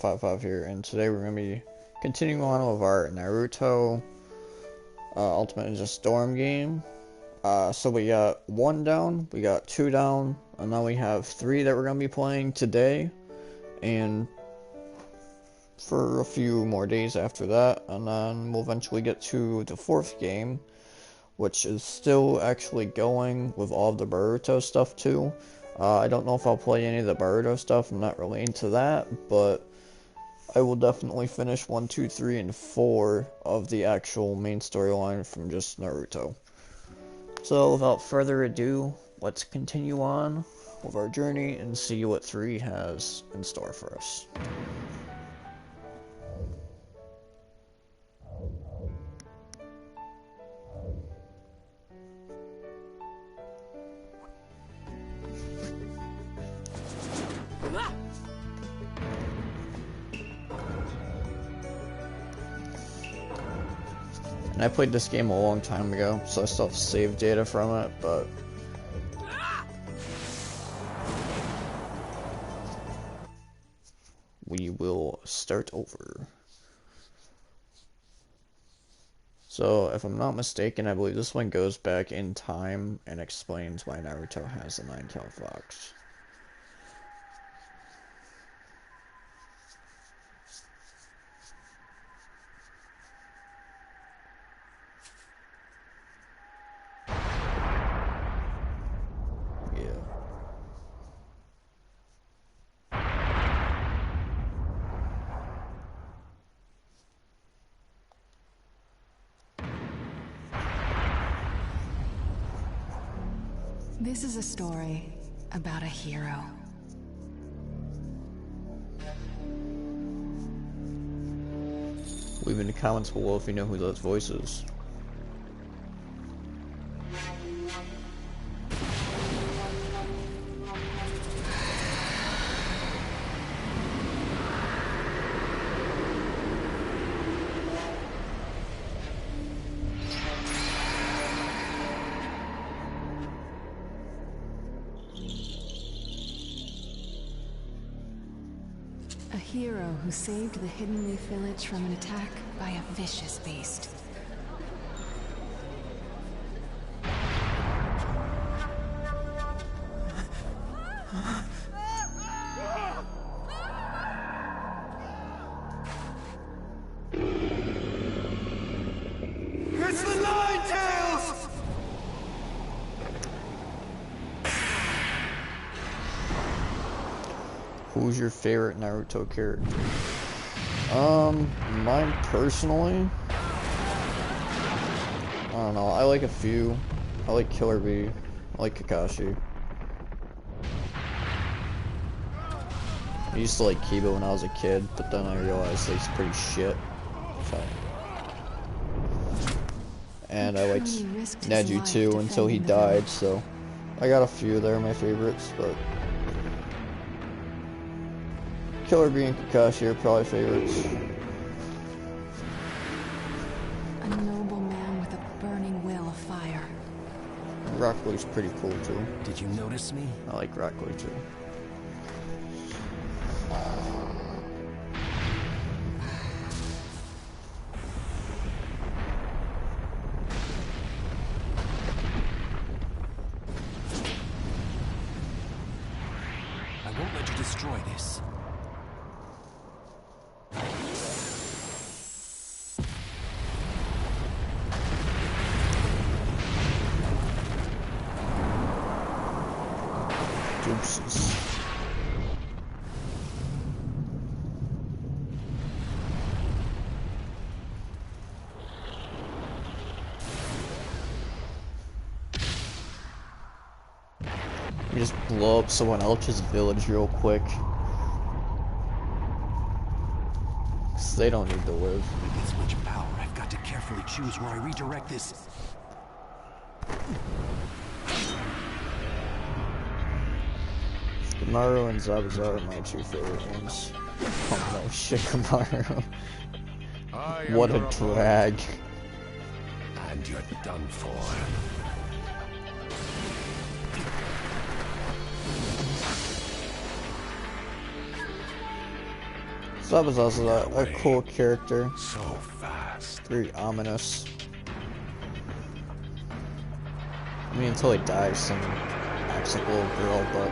Naruto55 here, and today we're going to be continuing on with our Naruto Ultimate Ninja Storm game. So we got 1 down, we got 2 down, and now we have 3 that we're going to be playing today, and for a few more days after that, and then we'll eventually get to the 4th game, which is still actually going with all of the Naruto stuff too. I don't know if I'll play any of the Naruto stuff, I'm not really into that, but I will definitely finish 1, 2, 3, and 4 of the actual main storyline from just Naruto. So without further ado, let's continue on with our journey and see what 3 has in store for us. And I played this game a long time ago, so I still have save data from it, but we will start over. So, if I'm not mistaken, I believe this one goes back in time and explains why Naruto has a 9-tailed fox. This is a story about a hero. Leave in the comments below if you know who those voices. A hero who saved the Hidden Leaf Village from an attack by a vicious beast. It's the Nine-Tails! Who's your favorite Naruto character? Mine personally, I don't know, I like a few. I like Killer Bee, I like Kakashi. I used to like Kiba when I was a kid, but then I realized he's pretty shit. So. And I liked Neji too until he died, so I got a few there, my favorites, but Killer Bee and Kakashi are probably favorites. A noble man with a burning will of fire. Rock Lee's pretty cool too. Did you notice me? I like Rock Lee too. I won't let you destroy this. Deuces. We just blow up someone else's village real quick. 'Cause they don't need to live. With this much power, I've got to carefully choose where I redirect this. Kamaru and Zabuza are my 2 favorite ones. Oh no, shit, Kamaru. What a drag. And you're done for. So that was also a cool character. So fast. Very ominous. I mean, until he dies and acts like a little girl, but...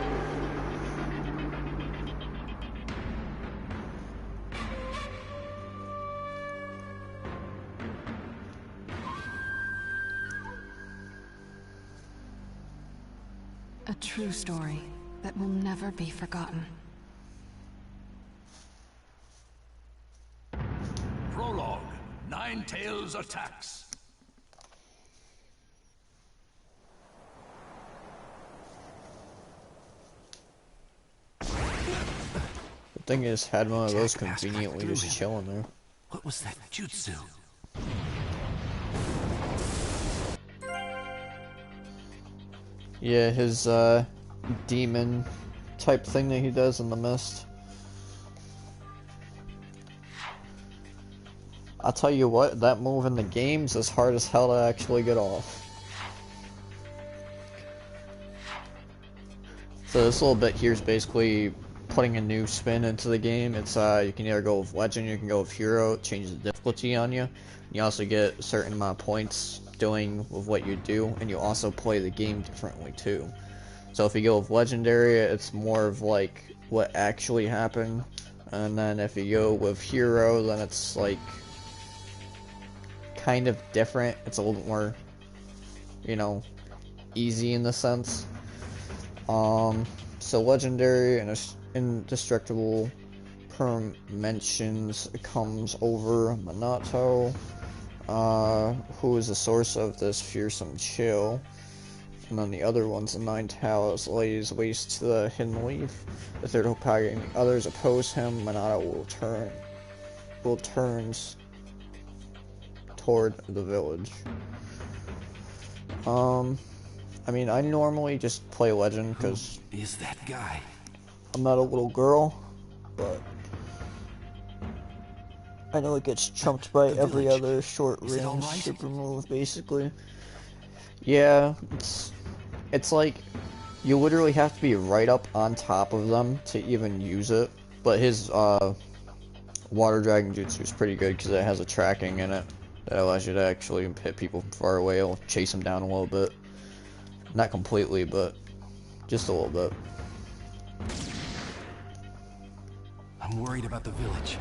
A true story that will never be forgotten. Prologue. Nine Tails attacks. The thing is, had one of those conveniently just chilling there. What was that jutsu? Yeah, his demon type thing that he does in the mist. I'll tell you what, that move in the game's is hard as hell to actually get off. So this little bit here is basically putting a new spin into the game. It's you can either go with legend, you can go with hero, it changes the difficulty on you. You also get a certain amount of points doing with what you do, and you also play the game differently too. So if you go with legendary, it's more of like what actually happened, and then if you go with hero, then it's like kind of different. It's a little bit more, you know, easy in the sense. So legendary and indestructible mentions comes over Minato, who is the source of this fearsome chill. And then the other one's the Nine Tails lays waste to the Hidden Leaf. The third Hokage and the others oppose him. Minato turns toward the village. I mean, I normally just play legend because Is that guy? I'm not a little girl, but I know it gets trumped by every other short range super move, basically. Yeah, it's like you literally have to be right up on top of them to even use it. But his water dragon jutsu is pretty good because it has a tracking in it that allows you to actually hit people from far away. It'll chase them down a little bit. Not completely, but just a little bit. I'm worried about the village.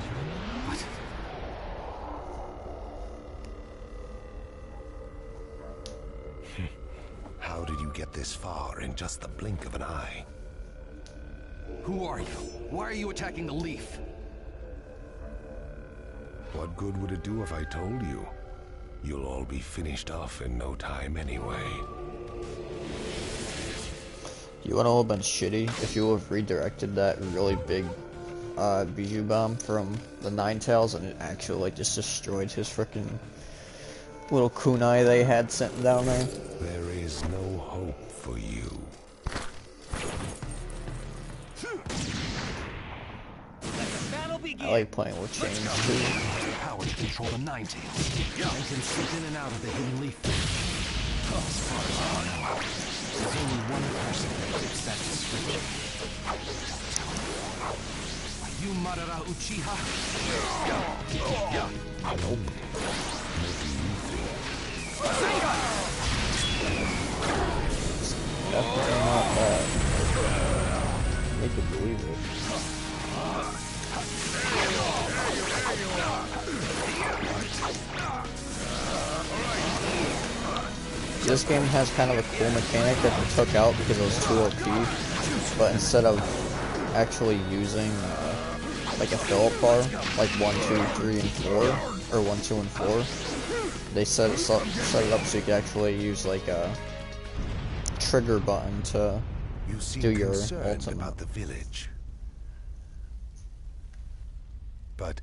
What? How did you get this far in just the blink of an eye? Who are you? Why are you attacking the leaf? What good would it do if I told you? You'll all be finished off in no time anyway. You would all have been shitty if you would have redirected that really big Bijou bomb from the Nine Tails and it actually like just destroyed his frickin' little kunai they had sent down there. There is no hope for you. I like playing with chains too. Power to control the Nine Tails. And can slip in and out of the hidden leaf. As far as I know, there's only one person that fits that description. Are you Madara Uchiha? Nope. Definitely not bad. Make it believe it. This game has kind of a cool mechanic that they took out because it was too OP, but instead of actually using like a fill-up bar, like 1, 2, 3, and 4, or 1, 2, and 4, they set it up so you could actually use like a trigger button to do your ultimate. About the village. But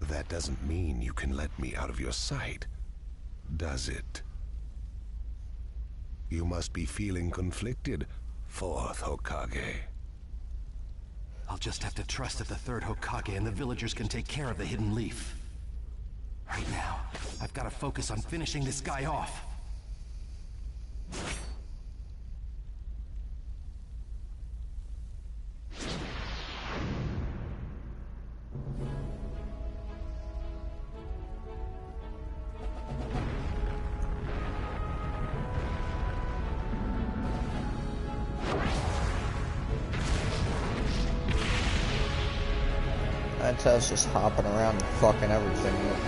that doesn't mean you can let me out of your sight, does it? You must be feeling conflicted, fourth Hokage. I'll just have to trust that the third Hokage and the villagers can take care of the hidden leaf. Right now, I've got to focus on finishing this guy off. That Ted's just hopping around and fucking everything up.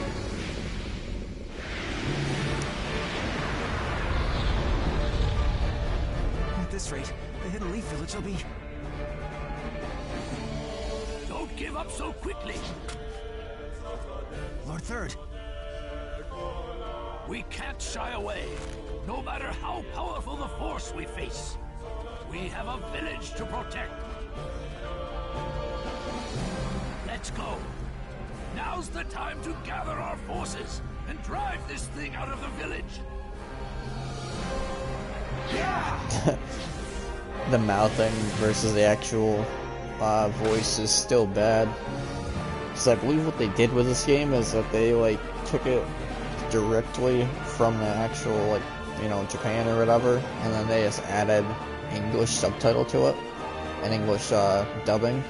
At this rate, the Hidden Leaf Village will be... Don't give up so quickly. Lord Third. We can't shy away, no matter how powerful the force we face. We have a village to protect. Let's go. Now's the time to gather our forces and drive this thing out of the village. The mouthing versus the actual voice is still bad. Because I believe what they did with this game is that they like took it directly from the actual, like, you know, Japan or whatever, and then they just added English subtitle to it and English dubbing.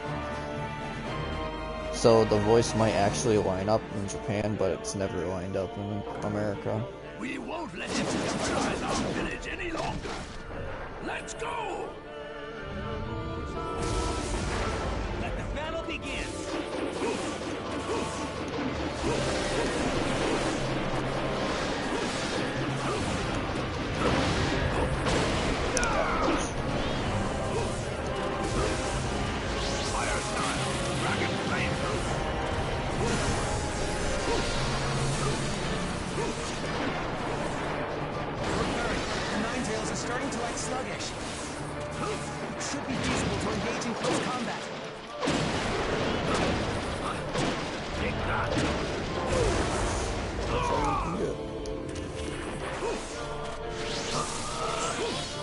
So the voice might actually line up in Japan, but it's never lined up in America. We won't let him terrorize our village any longer. Let's go! Let the battle begin! Starting to act sluggish. It should be feasible to engage in close combat. Take that!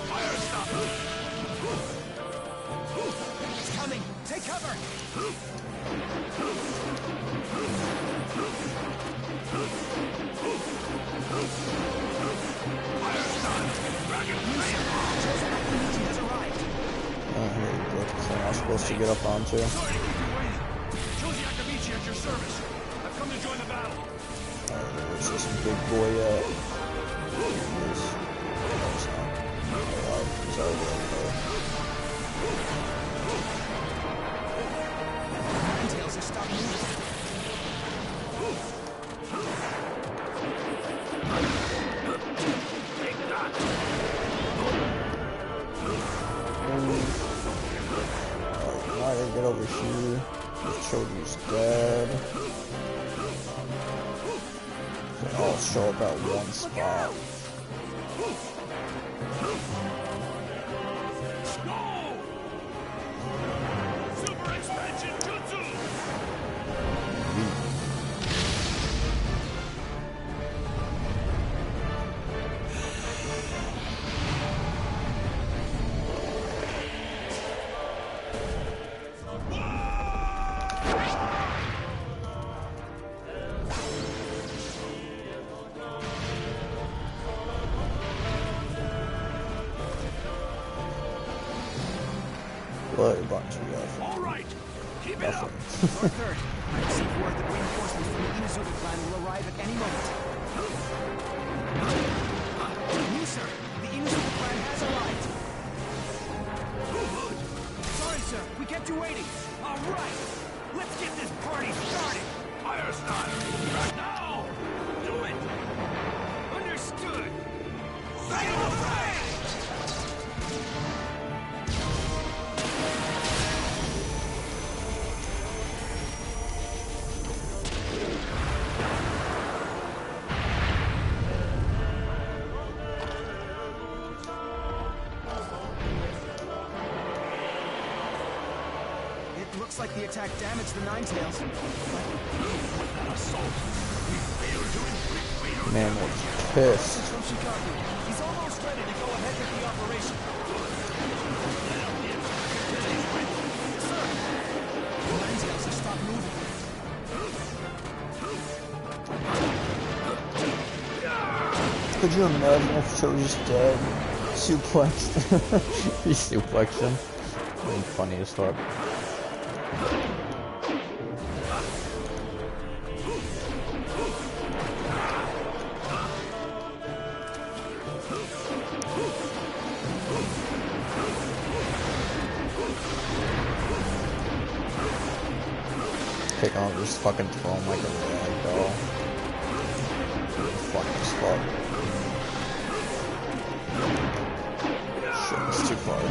Fire stop! It's coming! Take cover! Oh, here you go. Thing I was supposed to get up onto. Sorry to keep you waiting. Josie Akamichi at your service. I've come to join the battle. Where's this big boy at? Here he is. No, it's not. He's already over there. Ninetales has stopped moving. Now I gotta get over here. Choji's dead. They all show up at one spot. Super expansion jutsu! What a bunch we got. All right, keep it up. Lord Third, I received word that reinforcements from the Inuzuka clan will arrive at any moment. You, sir, the Inuzuka clan has arrived. Sorry, sir, we kept you waiting. All right, let's get this party started. Fire style, right now. Do it. Understood. Sail away. Looks like the attack damaged the Ninetales. Man was pissed. From Chicago. He's almost ready to go ahead with the operation. Sir, the Ninetales have stopped moving. Could you imagine if Choji's dead? Suplexed. He suplexed him. That'd be funny as fuck. pick on just fucking throw him like a rag doll. Fuck as fuck. Shit, it's too far.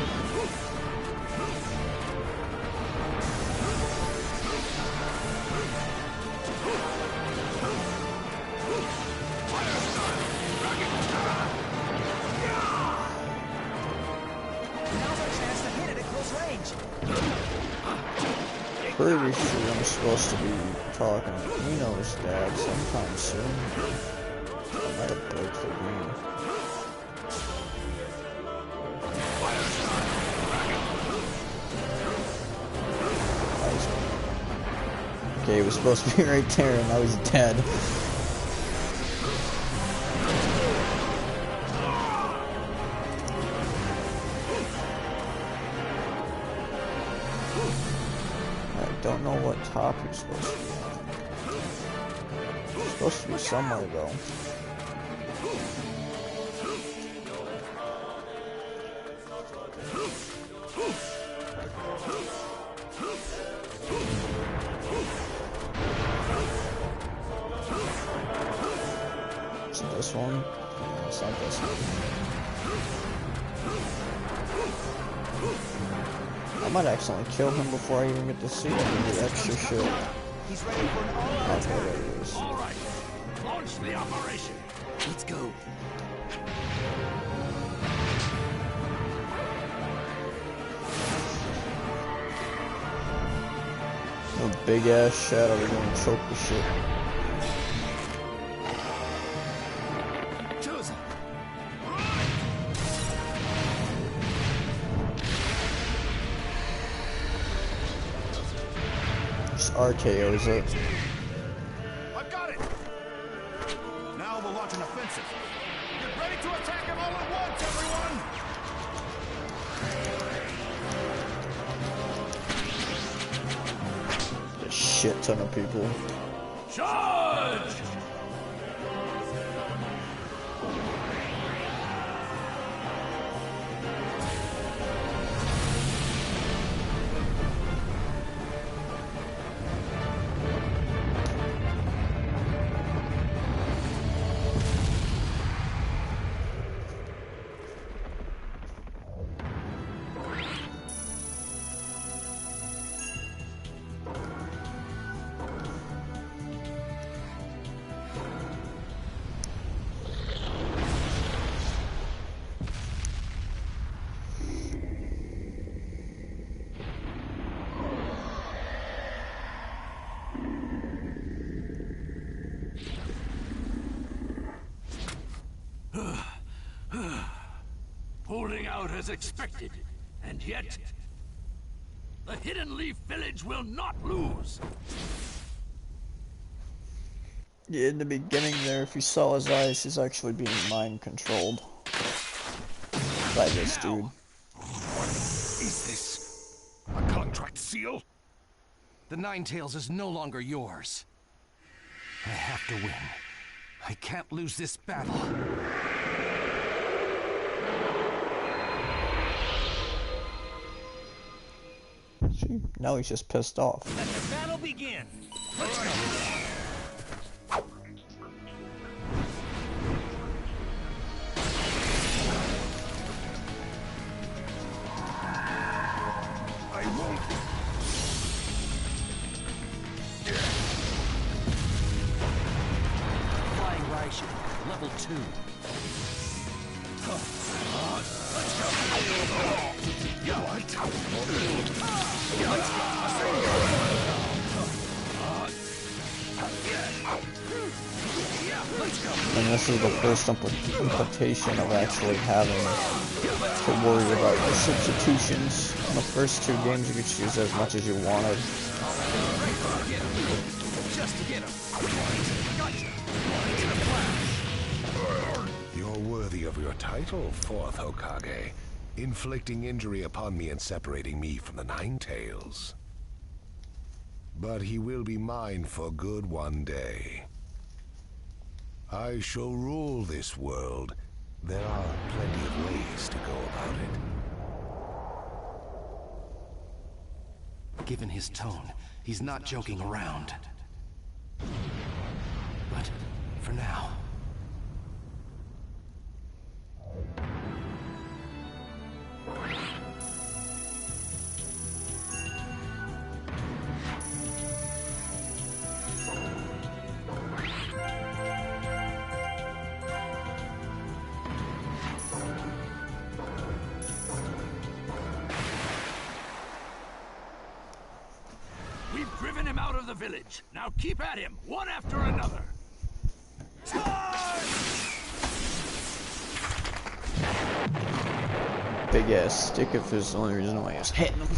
Now's our chance to hit it at close range. Pretty sure I'm supposed to be talking to Eno's dad sometime soon. I might have broke the game. Okay, he was supposed to be right there and now he's dead. I don't know what top he's supposed to be on. He's supposed to be somewhere though. Is it this one? No, it's not this one. I might accidentally kill him before I even get to see him and do extra shit. He's ready for an all-out That's what attack. it is. All right, launch the operation. Let's go. No big ass shadow, they're gonna choke the shit. Chosen. Just RKO's it. I've got it. Now we'll launch an offensive. Get ready to attack him all at once, everyone. A shit ton of people. Charge! Holding out as expected, and yet the Hidden Leaf Village will not lose. Yeah, in the beginning there, if you saw his eyes, he's actually being mind controlled by this dude. What is this? A contract seal? The Ninetales is no longer yours. I have to win. I can't lose this battle. See? Now he's just pissed off. Let the battle begin. Let's go. I won't. Flying Ration, level 2. Let's go. And this is the first implication of actually having to worry about your substitutions. In the first two games you could choose as much as you wanted. Just to get him. You're worthy of your title, Fourth Hokage, inflicting injury upon me and separating me from the Ninetales. But he will be mine for good one day. I shall rule this world. There are plenty of ways to go about it. Given his tone, He's not joking around. But for now... We've driven him out of the village. Now keep at him, one after another. Big ass stick if there's the only reason why I was hitting him.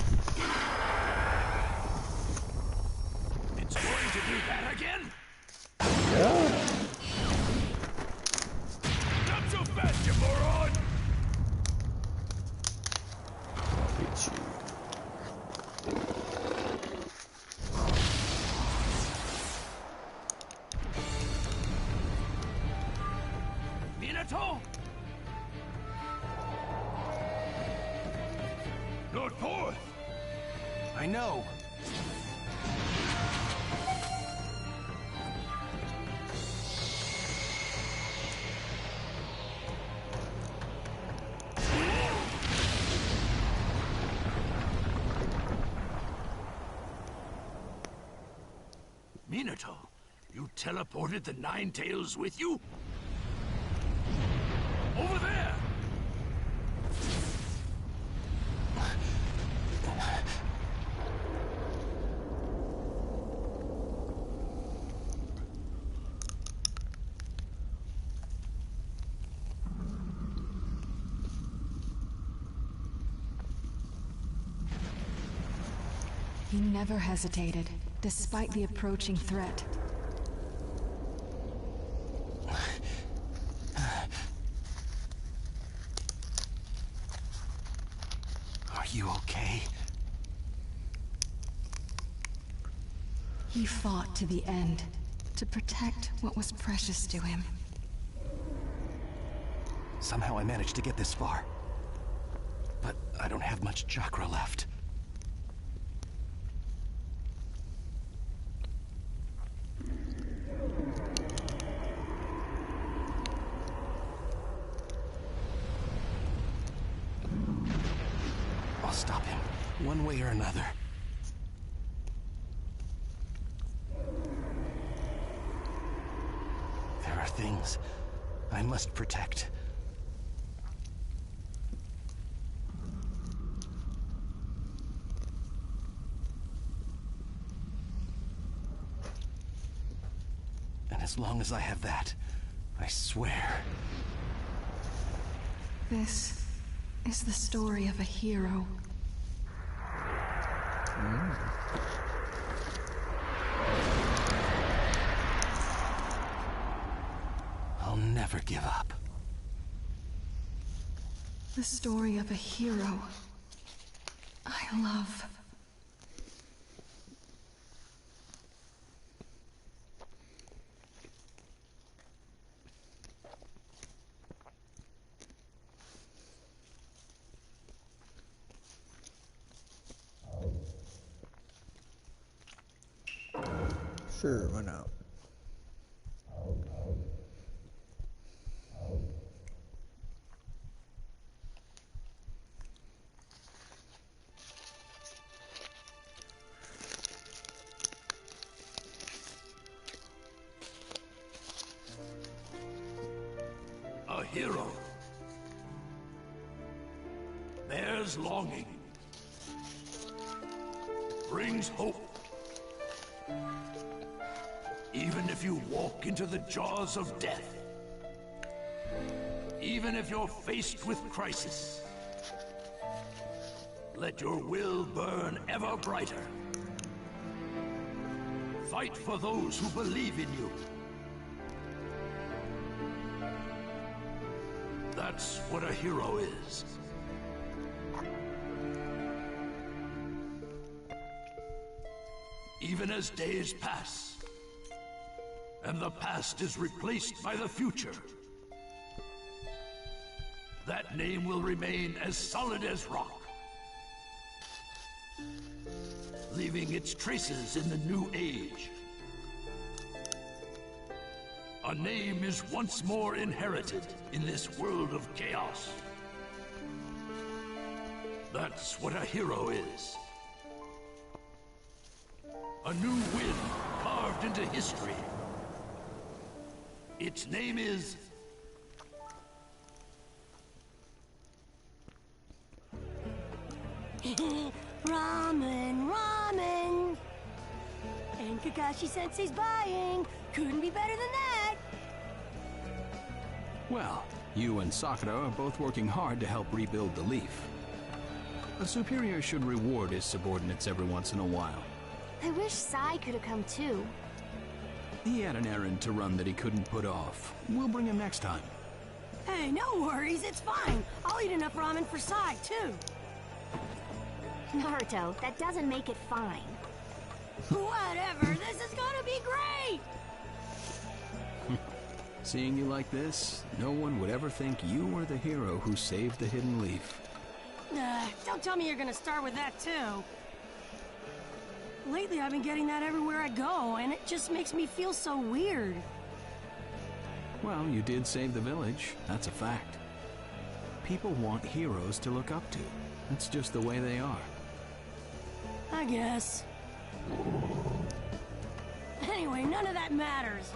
It's going to do that again? Yeah. Not so fast, you moron! Hit you. Minato? North North! I know! Minato, you teleported the Nine Tails with you? Over there! He never hesitated, despite the approaching threat. Are you okay? He fought to the end, to protect what was precious to him. Somehow I managed to get this far. But I don't have much chakra left. I'll stop him, one way or another. There are things I must protect. And as long as I have that, I swear. This is the story of a hero. I'll never give up. The story of a hero I love. Sure, why not? A hero. Bears longing. Brings hope. Even if you walk into the jaws of death. Even if you're faced with crisis. Let your will burn ever brighter. Fight for those who believe in you. That's what a hero is. Even as days pass, and the past is replaced by the future, that name will remain as solid as rock. leaving its traces in the new age. A name is once more inherited in this world of chaos. That's what a hero is. A new wind carved into history. Its name is... Ramen, ramen! And Kakashi-sensei's buying! Couldn't be better than that! Well, you and Sakura are both working hard to help rebuild the Leaf. A superior should reward his subordinates every once in a while. I wish Sai could have come too. He had an errand to run that he couldn't put off. We'll bring him next time. Hey, no worries, it's fine. I'll eat enough ramen for Sai, too. Naruto, that doesn't make it fine. Whatever, this is gonna be great! Seeing you like this, no one would ever think you were the hero who saved the Hidden Leaf. Don't tell me you're gonna start with that, too. Lately, I've been getting that everywhere I go, and it just makes me feel so weird. Well, you did save the village. That's a fact. People want heroes to look up to. That's just the way they are. I guess. Anyway, none of that matters.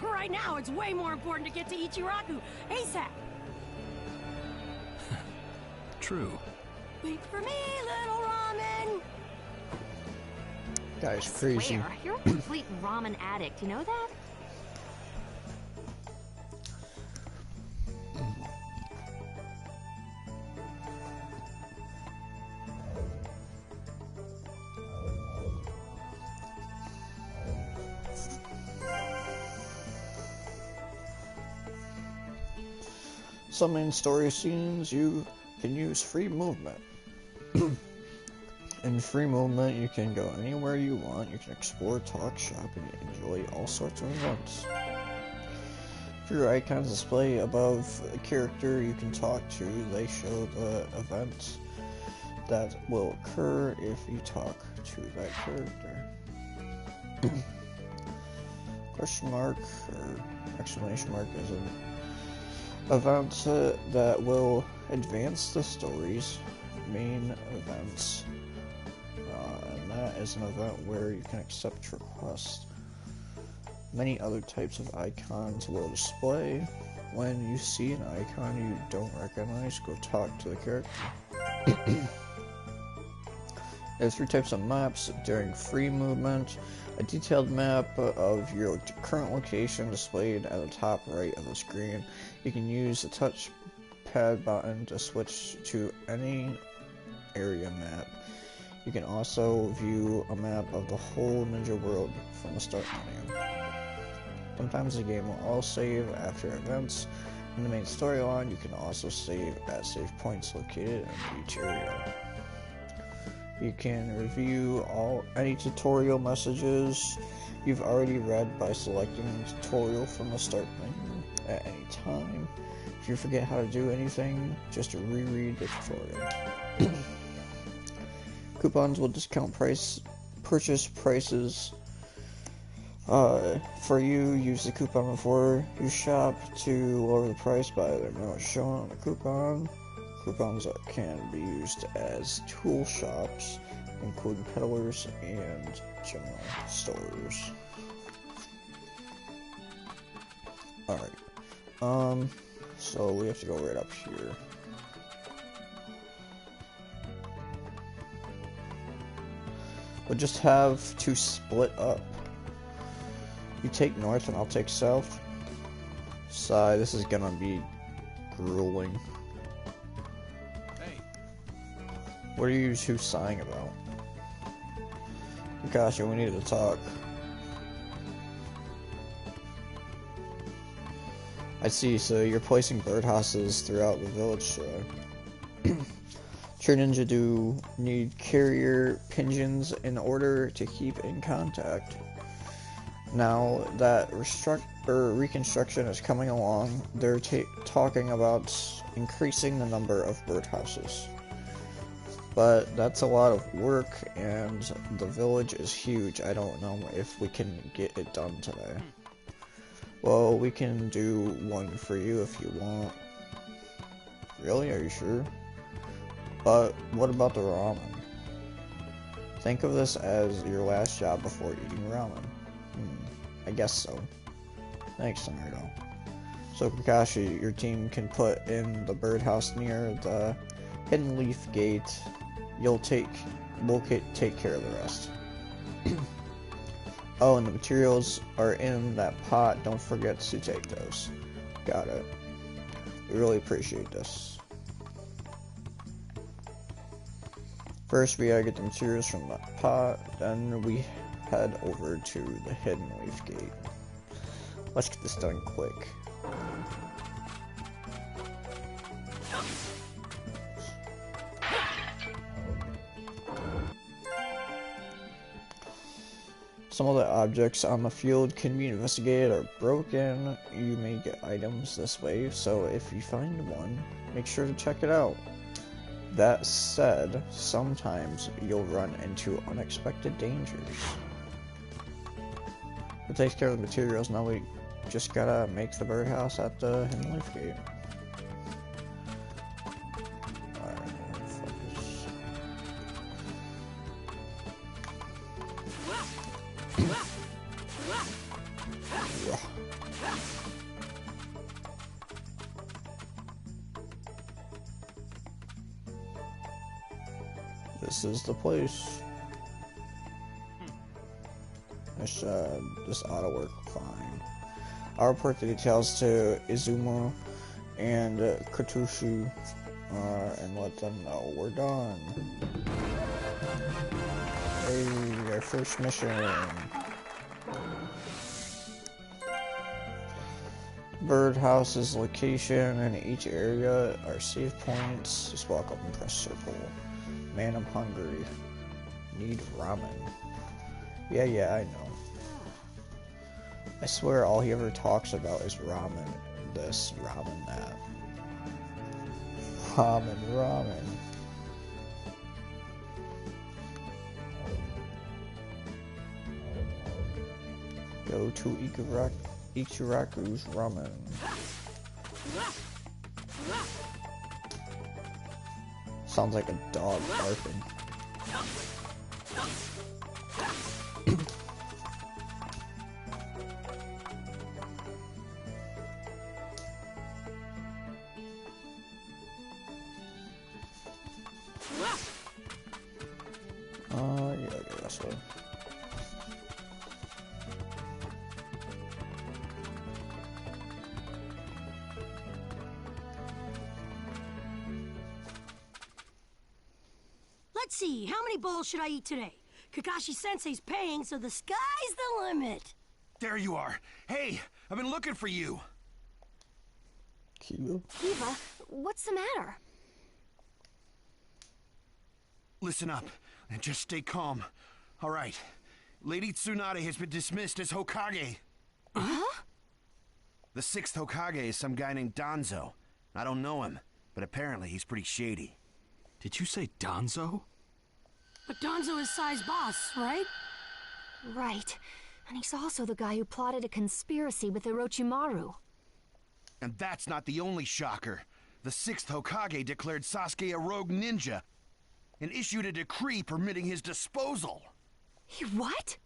Right now, it's way more important to get to Ichiraku ASAP. True. Wait for me, little ramen. Guy's crazy. Swear, you're a complete ramen addict, you know that? Some in story scenes you can use free movement. In free movement you can go anywhere you want, you can explore, talk, shop, and enjoy all sorts of events. If your icons display above a character you can talk to, they show the events that will occur if you talk to that character. Question mark or exclamation mark is an event that will advance the story's main events. And that is an event where you can accept requests. Many other types of icons will display. When you see an icon you don't recognize, go talk to the character. There's 3 types of maps during free movement. A detailed map of your current location displayed at the top right of the screen. You can use the touchpad button to switch to any area map. You can also view a map of the whole ninja world from the start menu. Sometimes the game will auto-save after events. In the main storyline, you can also save at save points located in each area. You can review any tutorial messages you've already read by selecting the tutorial from the start menu at any time. If you forget how to do anything, just reread the tutorial. Coupons will discount purchase prices for you. Use the coupon before you shop to lower the price by the amount shown on the coupon. Coupons can be used as tool shops, including peddlers and general stores. Alright, so we have to go right up here. We'll just have to split up. You take north and I'll take south. Sigh, this is gonna be grueling. What are you two sighing about? Gosh, we need to talk. I see, so you're placing birdhouses throughout the village, True Ninja do need carrier pigeons in order to keep in contact. Now that reconstruction is coming along, they're talking about increasing the number of birdhouses. But that's a lot of work, and the village is huge. I don't know if we can get it done today. Well, we can do one for you if you want. Really? Are you sure? But what about the ramen? Think of this as your last job before eating ramen. I guess so. Thanks, Naruto. So Kakashi, your team can put in the birdhouse near the Hidden Leaf Gate. We'll take care of the rest. Oh, and the materials are in that pot. Don't forget to take those. Got it. We really appreciate this. First, we gotta get the materials from the pot, then we head over to the Hidden Leaf Gate. Let's get this done quick. Some of the objects on the field can be investigated or broken. You may get items this way, so if you find one, make sure to check it out. That said, sometimes you'll run into unexpected dangers. It takes care of the materials, now we just gotta make the birdhouse at the Hidden Leaf Gate. This is the place. This ought to work fine. I'll report the details to Izuma and Katushi and let them know we're done. Hey, our first mission. Birdhouse's location and each area are save points. Just walk up and press circle. Man, I'm hungry. Need ramen. Yeah, I know. I swear all he ever talks about is ramen this, ramen that. Ramen. Go to Ichiraku's ramen. Sounds like a dog barking. Yeah, go this way. Let's see, how many bowls should I eat today? Kakashi-sensei's paying, so the sky's the limit. There you are. Hey, I've been looking for you. Kiba? Kiba, what's the matter? Listen up, and just stay calm. All right. Lady Tsunade has been dismissed as Hokage. Huh? The 6th Hokage is some guy named Danzo. I don't know him, but apparently he's pretty shady. Did you say Danzo? But Danzo is Sai's boss, right? Right. And he's also the guy who plotted a conspiracy with Orochimaru. And that's not the only shocker. The 6th Hokage declared Sasuke a rogue ninja and issued a decree permitting his disposal. What?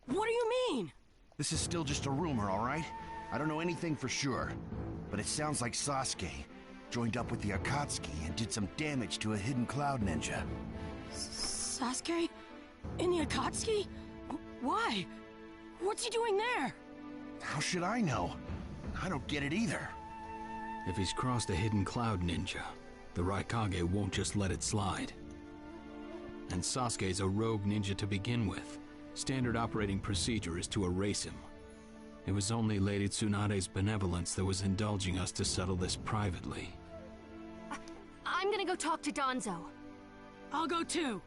What do you mean? This is still just a rumor, all right? I don't know anything for sure, but it sounds like Sasuke joined up with the Akatsuki and did some damage to a hidden cloud ninja. Sasuke? In the Akatsuki? Why? What's he doing there? How should I know? I don't get it either. If he's crossed a hidden cloud ninja, the Raikage won't just let it slide. And Sasuke's a rogue ninja to begin with. Standard operating procedure is to erase him. It was only Lady Tsunade's benevolence that was indulging us to settle this privately. I'm gonna go talk to Danzo. I'll go too.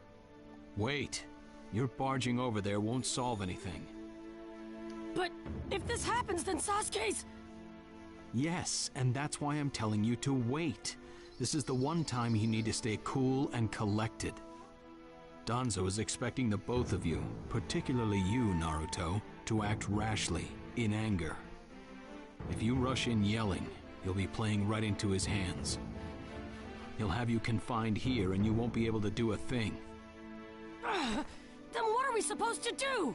Wait. Your barging over there won't solve anything. But if this happens, then Sasuke's... Yes, and that's why I'm telling you to wait. This is the one time you need to stay cool and collected. Danzo is expecting the both of you, particularly you, Naruto, to act rashly, in anger. If you rush in yelling, you'll be playing right into his hands. He'll have you confined here and you won't be able to do a thing. Then what are we supposed to do?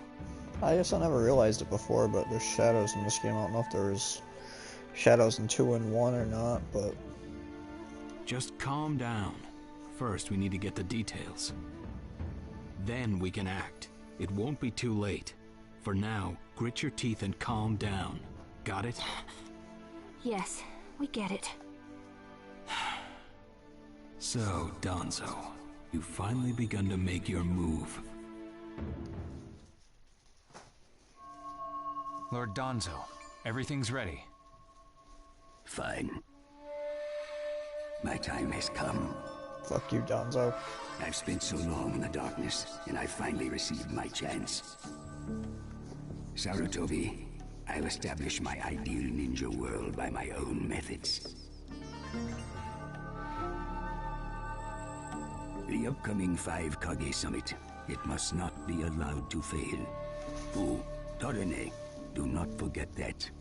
I guess I never realized it before, but there's shadows in this game. I don't know if there's shadows in 2 and 1 or not, but... Just calm down. First, we need to get the details. Then we can act. It won't be too late. For now, grit your teeth and calm down. Got it? Yes, we get it. So, Danzo, you've finally begun to make your move. Lord Danzo, everything's ready. Fine. My time has come. Fuck you, Danzo. I've spent so long in the darkness, and I finally received my chance. Sarutobi, I'll establish my ideal ninja world by my own methods. The upcoming 5 Kage Summit, it must not be allowed to fail. Oh, Torene, do not forget that.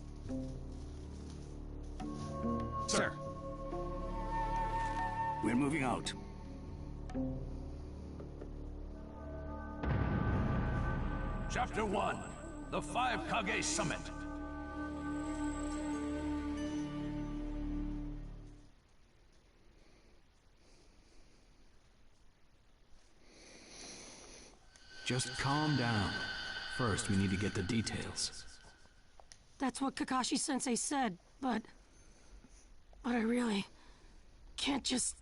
Sir. We're moving out. Chapter 1, the 5 Kage Summit. Just calm down. First, we need to get the details. That's what Kakashi-sensei said, but I really can't just...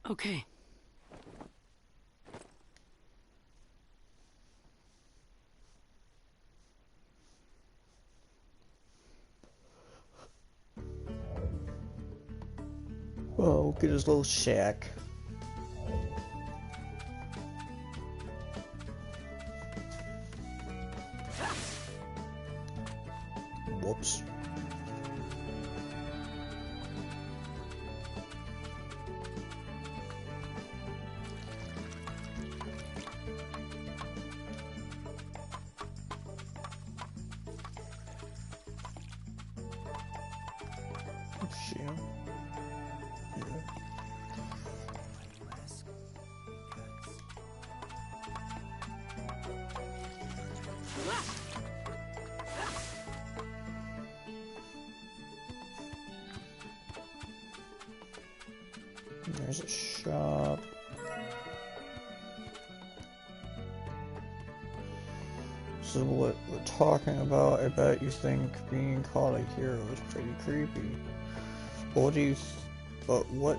Okay. Oh, look at his little shack. Whoops. Shit. Yeah. There's a shop. This is what we're talking about. I bet you think being called a hero is pretty creepy. What do you... But what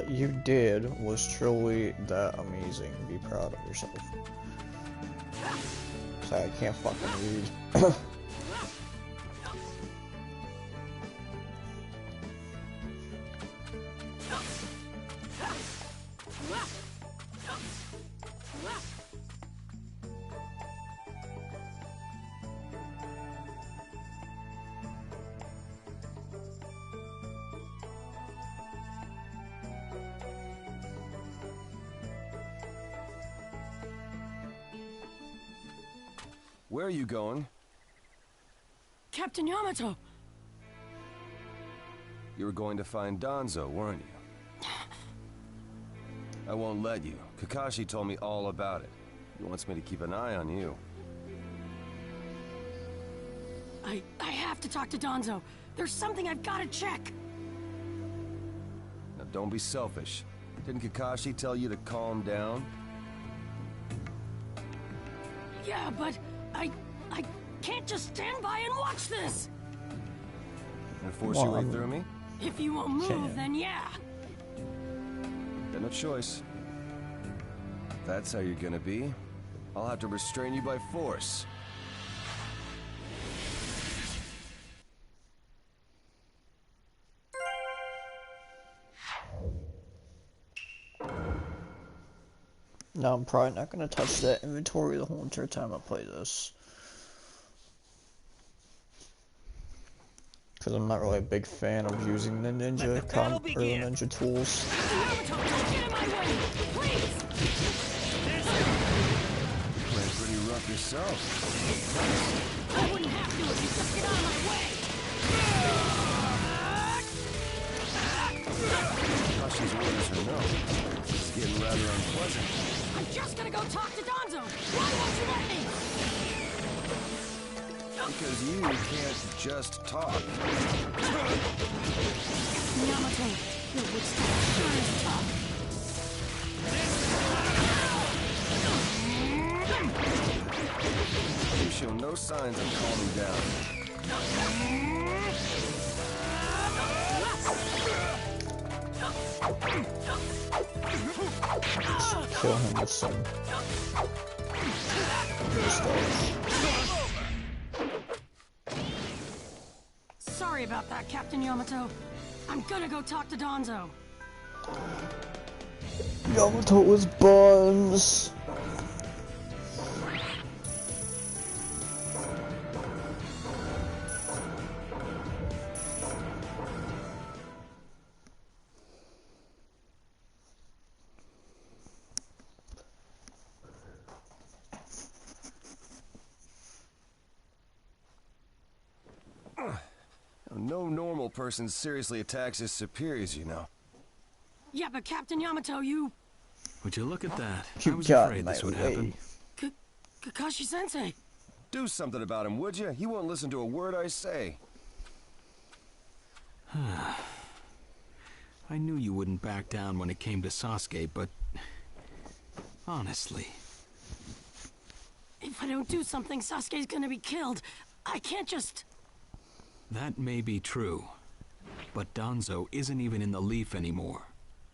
you did was truly that amazing. Be proud of yourself. Sorry, I can't fucking read. Where are you going? Captain Yamato! You were going to find Danzo, weren't you? I won't let you. Kakashi told me all about it. He wants me to keep an eye on you. I have to talk to Danzo. There's something I've got to check. Now don't be selfish. Didn't Kakashi tell you to calm down? Yeah, but I can't just stand by and watch this! And force your way through me? If you won't move, then yeah. Got no choice. If that's how you're gonna be, I'll have to restrain you by force. No, I'm probably not gonna touch that inventory the whole entire time I play this. because I'm not really a big fan of using the ninja or the ninja tools. Play pretty rough yourself. I wouldn't have to if you just get out of my way. Kashi's orders are no. It's getting rather unpleasant. I'm just gonna go talk to Danzo. Why won't you let me? Because you can't just talk. Yamato, your witch sure is tough. You show no signs of calming down. Kill him with some stuff. Sorry about that, Captain Yamato. I'm gonna go talk to Danzo. Yamato was buns. No normal person seriously attacks his superiors, you know. Yeah, but Captain Yamato, you... Would you look at that? You I was got afraid this my would way. happen. Kakashi-sensei. Do something about him, would you? He won't listen to a word I say. I knew you wouldn't back down when it came to Sasuke, but... honestly... If I don't do something, Sasuke's gonna be killed. I can't just... That may be true, but Danzo isn't even in the Leaf anymore.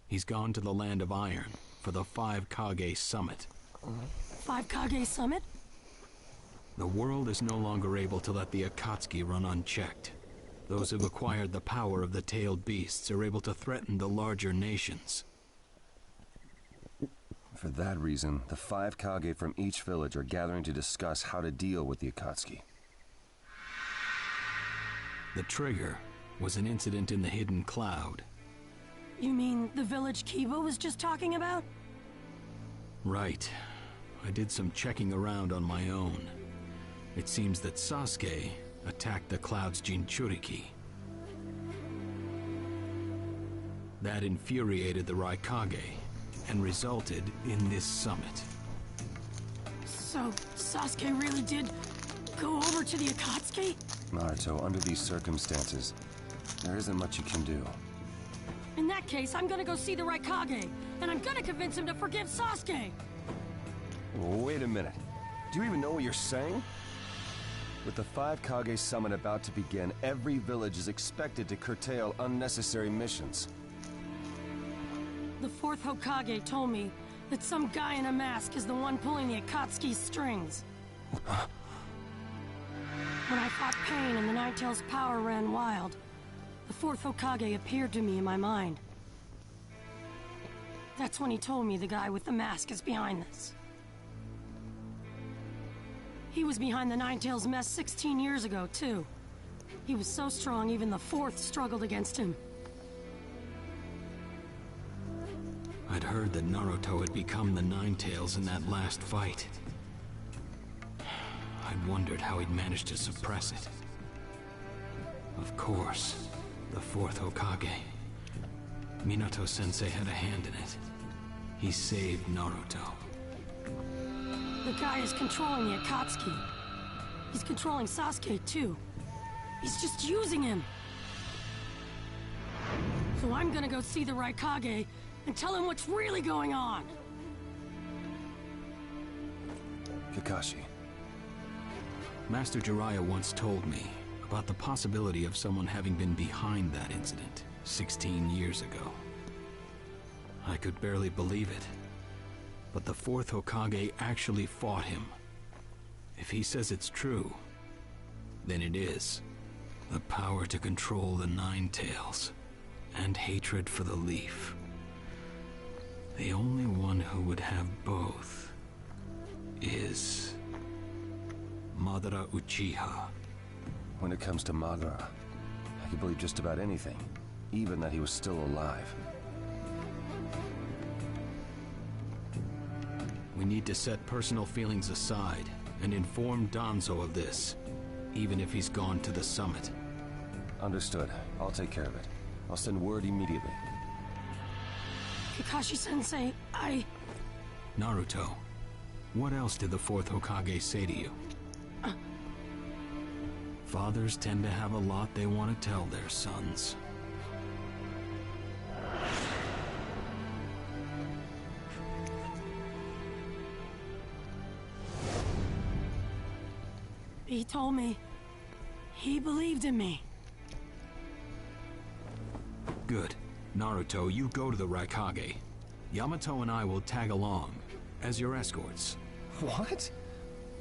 He's gone to the Land of Iron for the 5 Kage Summit. 5 Kage Summit? The world is no longer able to let the Akatsuki run unchecked. Those who've acquired the power of the tailed beasts are able to threaten the larger nations. For that reason, the 5 Kage from each village are gathering to discuss how to deal with the Akatsuki. The trigger was an incident in the Hidden Cloud. You mean the village Kiba was just talking about? Right. I did some checking around on my own. It seems that Sasuke attacked the Cloud's Jinchuriki. That infuriated the Raikage and resulted in this summit. So, Sasuke really did go over to the Akatsuki? Naruto, under these circumstances, there isn't much you can do. In that case, I'm gonna go see the Raikage, and I'm gonna convince him to forgive Sasuke! Wait a minute. Do you even know what you're saying? With the 5 Kage Summit about to begin, every village is expected to curtail unnecessary missions. The 4th Hokage told me that some guy in a mask is the one pulling the Akatsuki's strings. When I fought Pain and the Ninetales' power ran wild, the 4th Hokage appeared to me in my mind. That's when he told me the guy with the mask is behind this. He was behind the Ninetales mess 16 years ago, too. He was so strong, even the 4th struggled against him. I'd heard that Naruto had become the Ninetales in that last fight. I'd wondered how he'd managed to suppress it. Of course, the 4th Hokage. Minato-sensei had a hand in it. He saved Naruto. The guy is controlling the Akatsuki. He's controlling Sasuke, too. He's just using him. So I'm gonna go see the Raikage and tell him what's really going on. Kakashi. Master Jiraiya once told me about the possibility of someone having been behind that incident 16 years ago. I could barely believe it. But the 4th Hokage actually fought him. If he says it's true, then it is. The power to control the Ninetales, and hatred for the Leaf. The only one who would have both is Madara Uchiha. When it comes to Madara, I He believed just about anything, even that he was still alive. We need to set personal feelings aside and inform Danzo of this, even if he's gone to the summit. Understood. I'll take care of it. I'll send word immediately. Kakashi-sensei, Naruto, what else did the fourth Hokage say to you? Fathers tend to have a lot they want to tell their sons. He told me he believed in me. Good. Naruto, you go to the Raikage. Yamato and I will tag along as your escorts. What?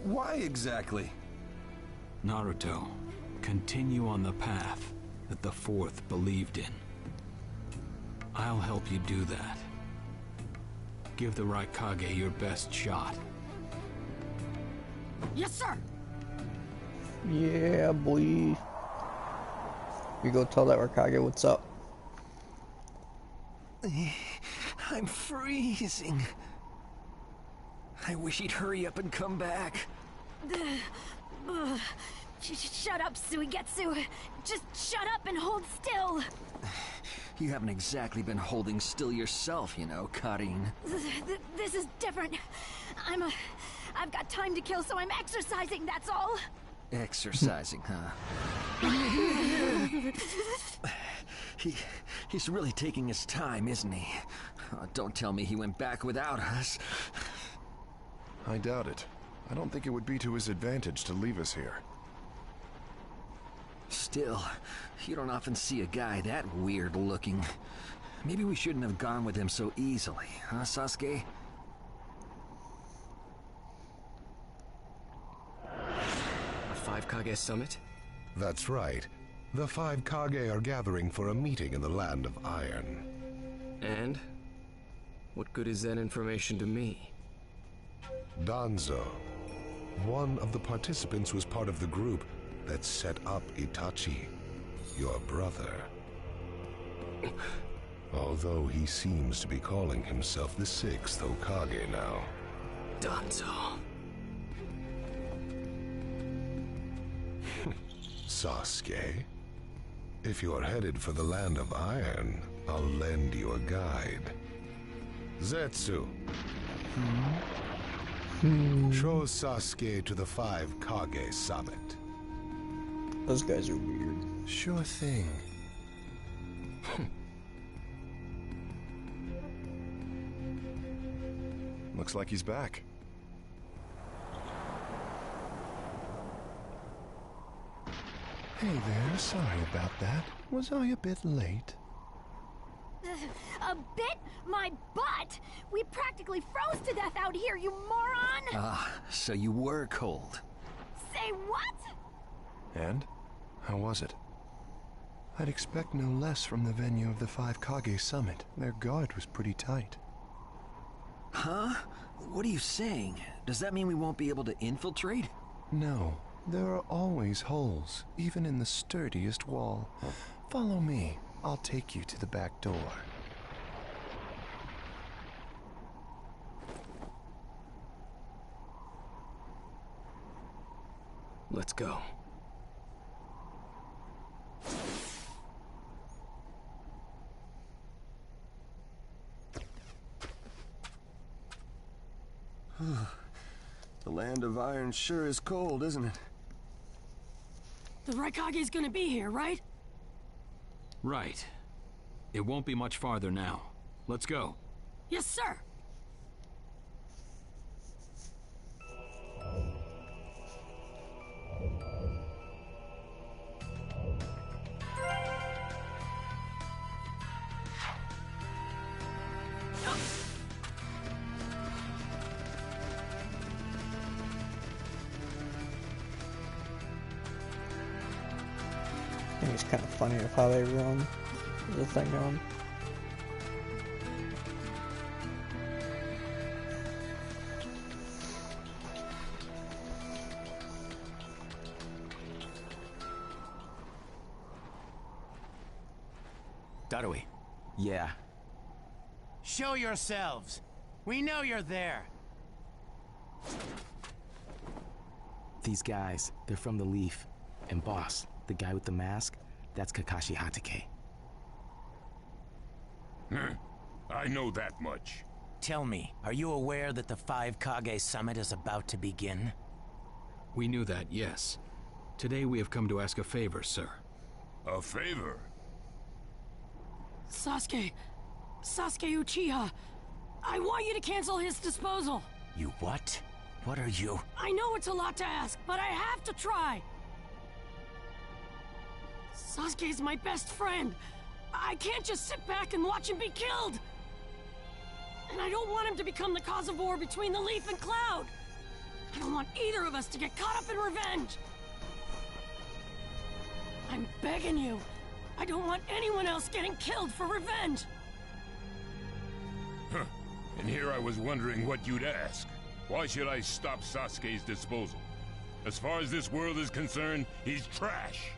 Why exactly? Naruto, continue on the path that the fourth believed in. I'll help you do that. Give the Raikage your best shot. Yes, sir! Yeah, boy. You go tell that Raikage what's up. I'm freezing. I wish he'd hurry up and come back. Shut up, Suigetsu. Just shut up and hold still. You haven't exactly been holding still yourself, you know, Karin. This is different. I've got time to kill, so I'm exercising, that's all. Exercising, huh? He's really taking his time, isn't he? Oh, don't tell me he went back without us. I doubt it. I don't think it would be to his advantage to leave us here. Still, you don't often see a guy that weird looking. Maybe we shouldn't have gone with him so easily, huh, Sasuke? A Five Kage summit? That's right. The Five Kage are gathering for a meeting in the Land of Iron. And? What good is that information to me? Danzo, one of the participants, was part of the group that set up Itachi, your brother. Although he seems to be calling himself the sixth Hokage now. Danzo. Sasuke, if you're headed for the Land of Iron, I'll lend you a guide. Zetsu. Show Sasuke to the Five Kage summit. Those guys are weird. Sure thing. Looks like he's back. Hey there, sorry about that. Was I a bit late? A bit? My butt! We practically froze to death out here, you moron! Ah, so you were cold. Say what? And? How was it? I'd expect no less from the venue of the Five Kage summit. Their guard was pretty tight. Huh? What are you saying? Does that mean we won't be able to infiltrate? No, there are always holes, even in the sturdiest wall. Follow me. I'll take you to the back door. Let's go. The Land of Iron sure is cold, isn't it? The Raikage's gonna be here, right? Right. It won't be much farther now. Let's go. Yes, sir! I think it's kind of funny of how they run the thing on. Darui. Yeah. Show yourselves. We know you're there. These guys, they're from the Leaf. And boss, the guy with the mask, that's Kakashi Hatake. I know that much. Tell me, are you aware that the 5 Kage Summit is about to begin? We knew that, yes. Today we have come to ask a favor, sir. A favor? Sasuke Uchiha. I want you to cancel his disposal. You what? What are you? I know it's a lot to ask, but I have to try. Sasuke's my best friend. I can't just sit back and watch him be killed. And I don't want him to become the cause of war between the Leaf and Cloud. I don't want either of us to get caught up in revenge. I'm begging you. I don't want anyone else getting killed for revenge. Huh. And here I was wondering what you'd ask. Why should I stop Sasuke's disposal? As far as this world is concerned, he's trash.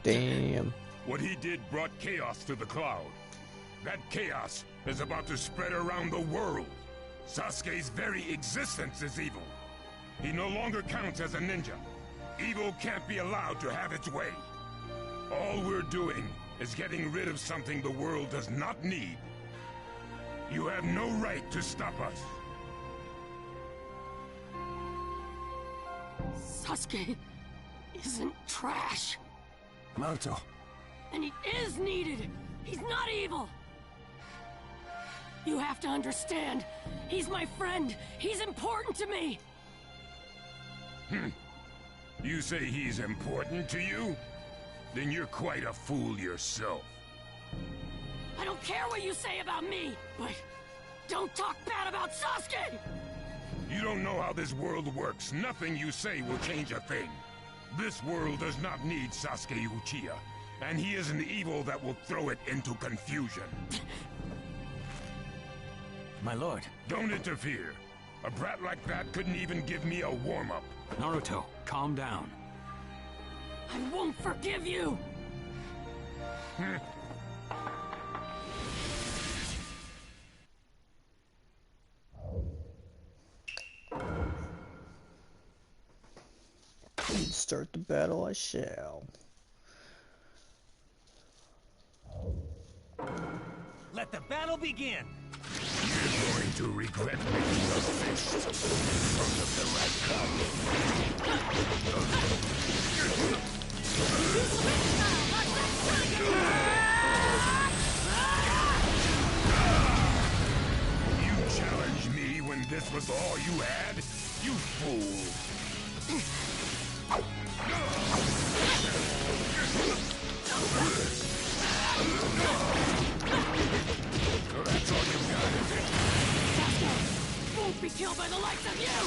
Damn. What he did brought chaos to the Cloud. That chaos is about to spread around the world. Sasuke's very existence is evil. He no longer counts as a ninja. Evil can't be allowed to have its way. All we're doing is getting rid of something the world does not need. You have no right to stop us. Sasuke isn't trash. Naruto. And he is needed. He's not evil. You have to understand. He's my friend. He's important to me. You say he's important to you? Then you're quite a fool yourself. I don't care what you say about me, but don't talk bad about Sasuke! You don't know how this world works. Nothing you say will change a thing. This world does not need Sasuke Uchiha, and he is an evil that will throw it into confusion. My lord. Don't interfere. A brat like that couldn't even give me a warm-up. Naruto, calm down. I won't forgive you! Start the battle I shall. Let the battle begin! You're going to regret making a fist in front of the Red You challenged me when this was all you had? You fool! That's all you got, is it? Sasuke won't be killed by the likes of you!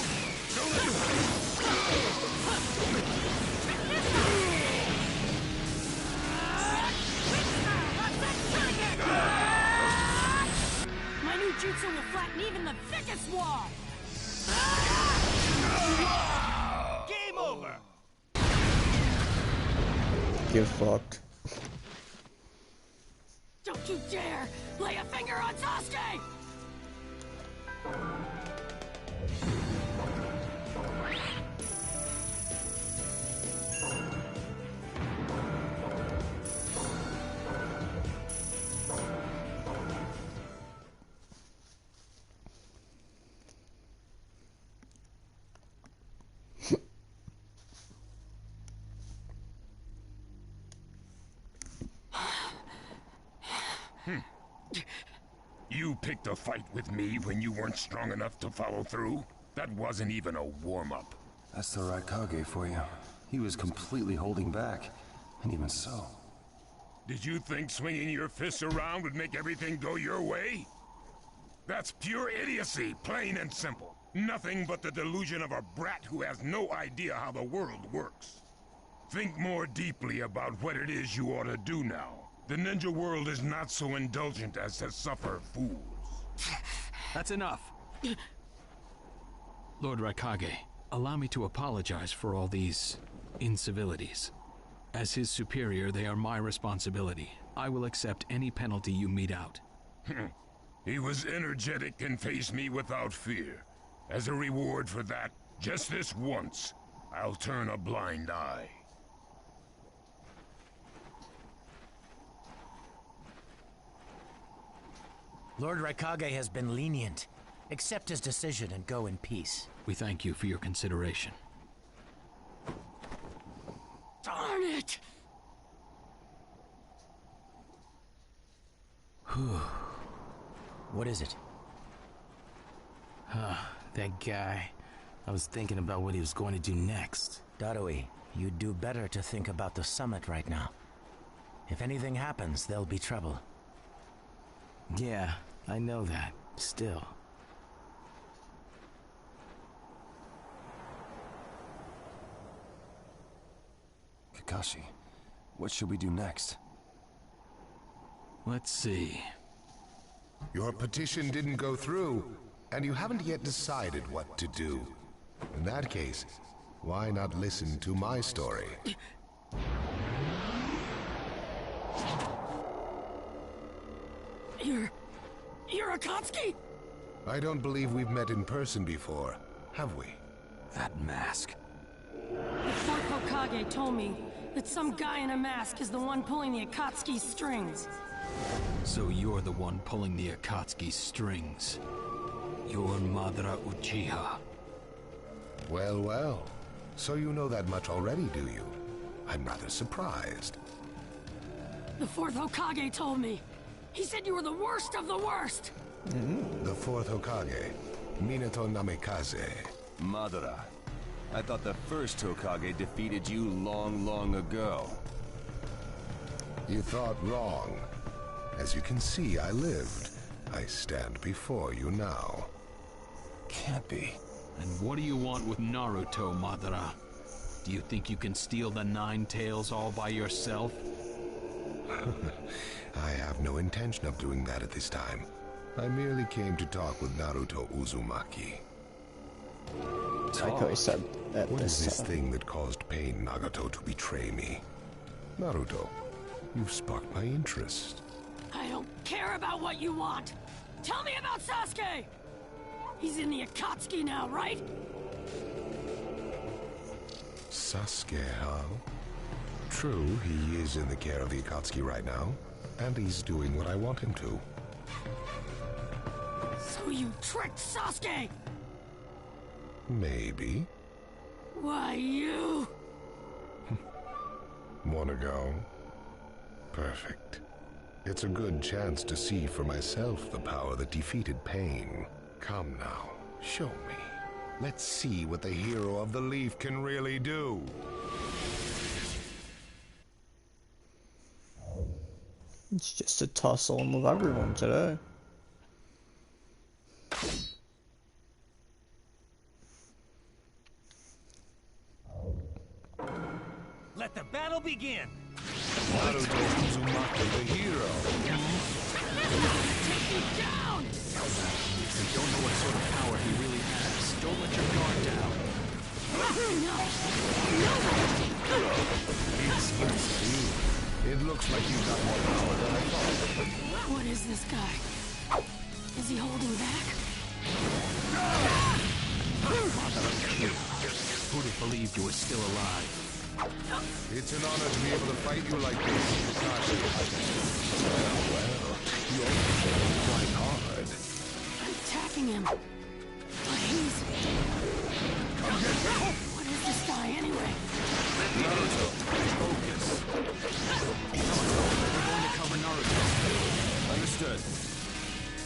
My new jutsu will flatten even the thickest wall! Game over! Get fucked. Don't you dare lay a finger on Sasuke! You picked a fight with me when you weren't strong enough to follow through? That wasn't even a warm-up. That's the Raikage for you. He was completely holding back. And even so... Did you think swinging your fists around would make everything go your way? That's pure idiocy, plain and simple. Nothing but the delusion of a brat who has no idea how the world works. Think more deeply about what it is you ought to do now. The ninja world is not so indulgent as to suffer fools. That's enough. Lord Raikage, allow me to apologize for all these incivilities. As his superior, they are my responsibility, I will accept any penalty you mete out. He was energetic and faced me without fear. As a reward for that, just this once, I'll turn a blind eye. Lord Raikage has been lenient. Accept his decision and go in peace. We thank you for your consideration. Darn it! What is it? That guy. I was thinking about what he was going to do next. Darui, you'd do better to think about the summit right now. If anything happens, there'll be trouble. Yeah, I know that. Still. Kakashi, what should we do next? Let's see. Your petition didn't go through, and you haven't yet decided what to do. In that case, why not listen to my story? You're Akatsuki? I don't believe we've met in person before, have we? That mask. The fourth Hokage told me that some guy in a mask is the one pulling the Akatsuki's strings. So you're the one pulling the Akatsuki's strings. You're Madara Uchiha. Well, well. So you know that much already, do you? I'm rather surprised. The fourth Hokage told me. He said you were the worst of the worst. The fourth Hokage, Minato Namikaze. Madara. I thought the first Hokage defeated you long, long ago. You thought wrong. As you can see, I lived. I stand before you now. Can't be. And what do you want with Naruto, Madara? Do you think you can steal the Nine Tails all by yourself? I have no intention of doing that at this time. I merely came to talk with Naruto Uzumaki. Like how he said that What is this thing that caused Pain Nagato to betray me? Naruto, you've sparked my interest. I don't care about what you want. Tell me about Sasuke! He's in the Akatsuki now, right? Sasuke, huh? True, he is in the care of the Akatsuki right now, and he's doing what I want him to. So you tricked Sasuke! Maybe. Why, you... Wanna go? Perfect. It's a good chance to see for myself the power that defeated Pain. Come now, show me. Let's see what the hero of the Leaf can really do. It's just a tussle with everyone today. Let the battle begin! Naruto Uzumaki, the hero. Take me down! You don't know what sort of power he really has. Don't let your guard down. It looks like you've got more power than I thought. What is this guy? Is he holding back? Who'd have believed you were still alive? It's an honor to be able to fight you like this, Kakashi. Well, you're playing quite hard. I'm attacking him. But he's... What is this guy anyway? Naruto, focus. We're going to cover Naruto. Understood.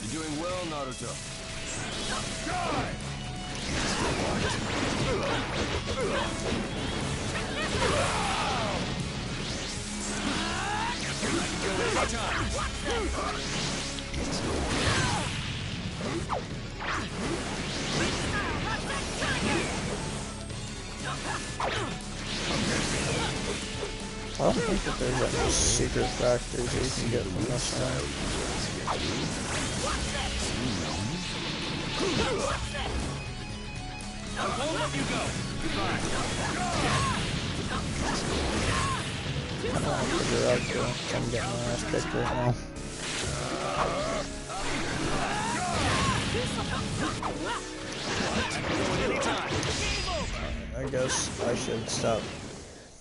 You're doing well, Naruto. Die! I don't think that there's any secret factors that you can get from this one. I won't let you go. Goodbye. figure out the I'm getting my ass kicked right now. I guess I should stop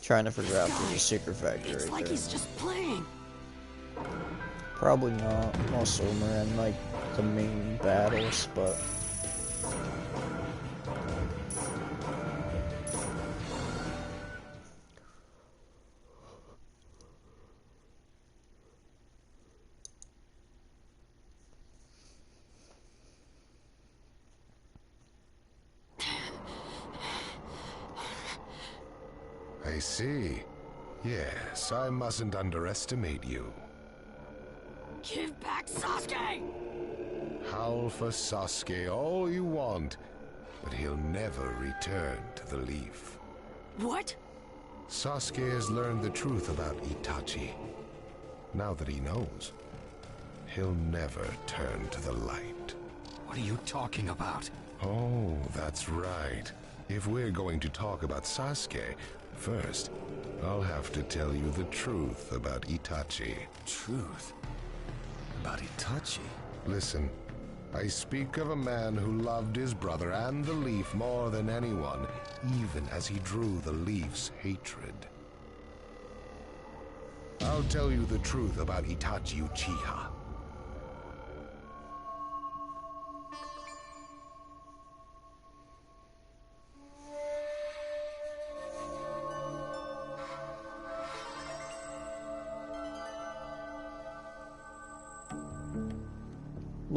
trying to figure out if there's a secret factory right like there. he's just playing. Probably not. Most of them are in like the main battles, but I see. Yes, I mustn't underestimate you. Give back Sasuke! Howl for Sasuke all you want, but he'll never return to the Leaf. What? Sasuke has learned the truth about Itachi. Now that he knows, he'll never turn to the light. What are you talking about? Oh, that's right. If we're going to talk about Sasuke, first, I'll have to tell you the truth about Itachi. Truth? About Itachi? Listen, I speak of a man who loved his brother and the Leaf more than anyone, even as he drew the Leaf's hatred. I'll tell you the truth about Itachi Uchiha.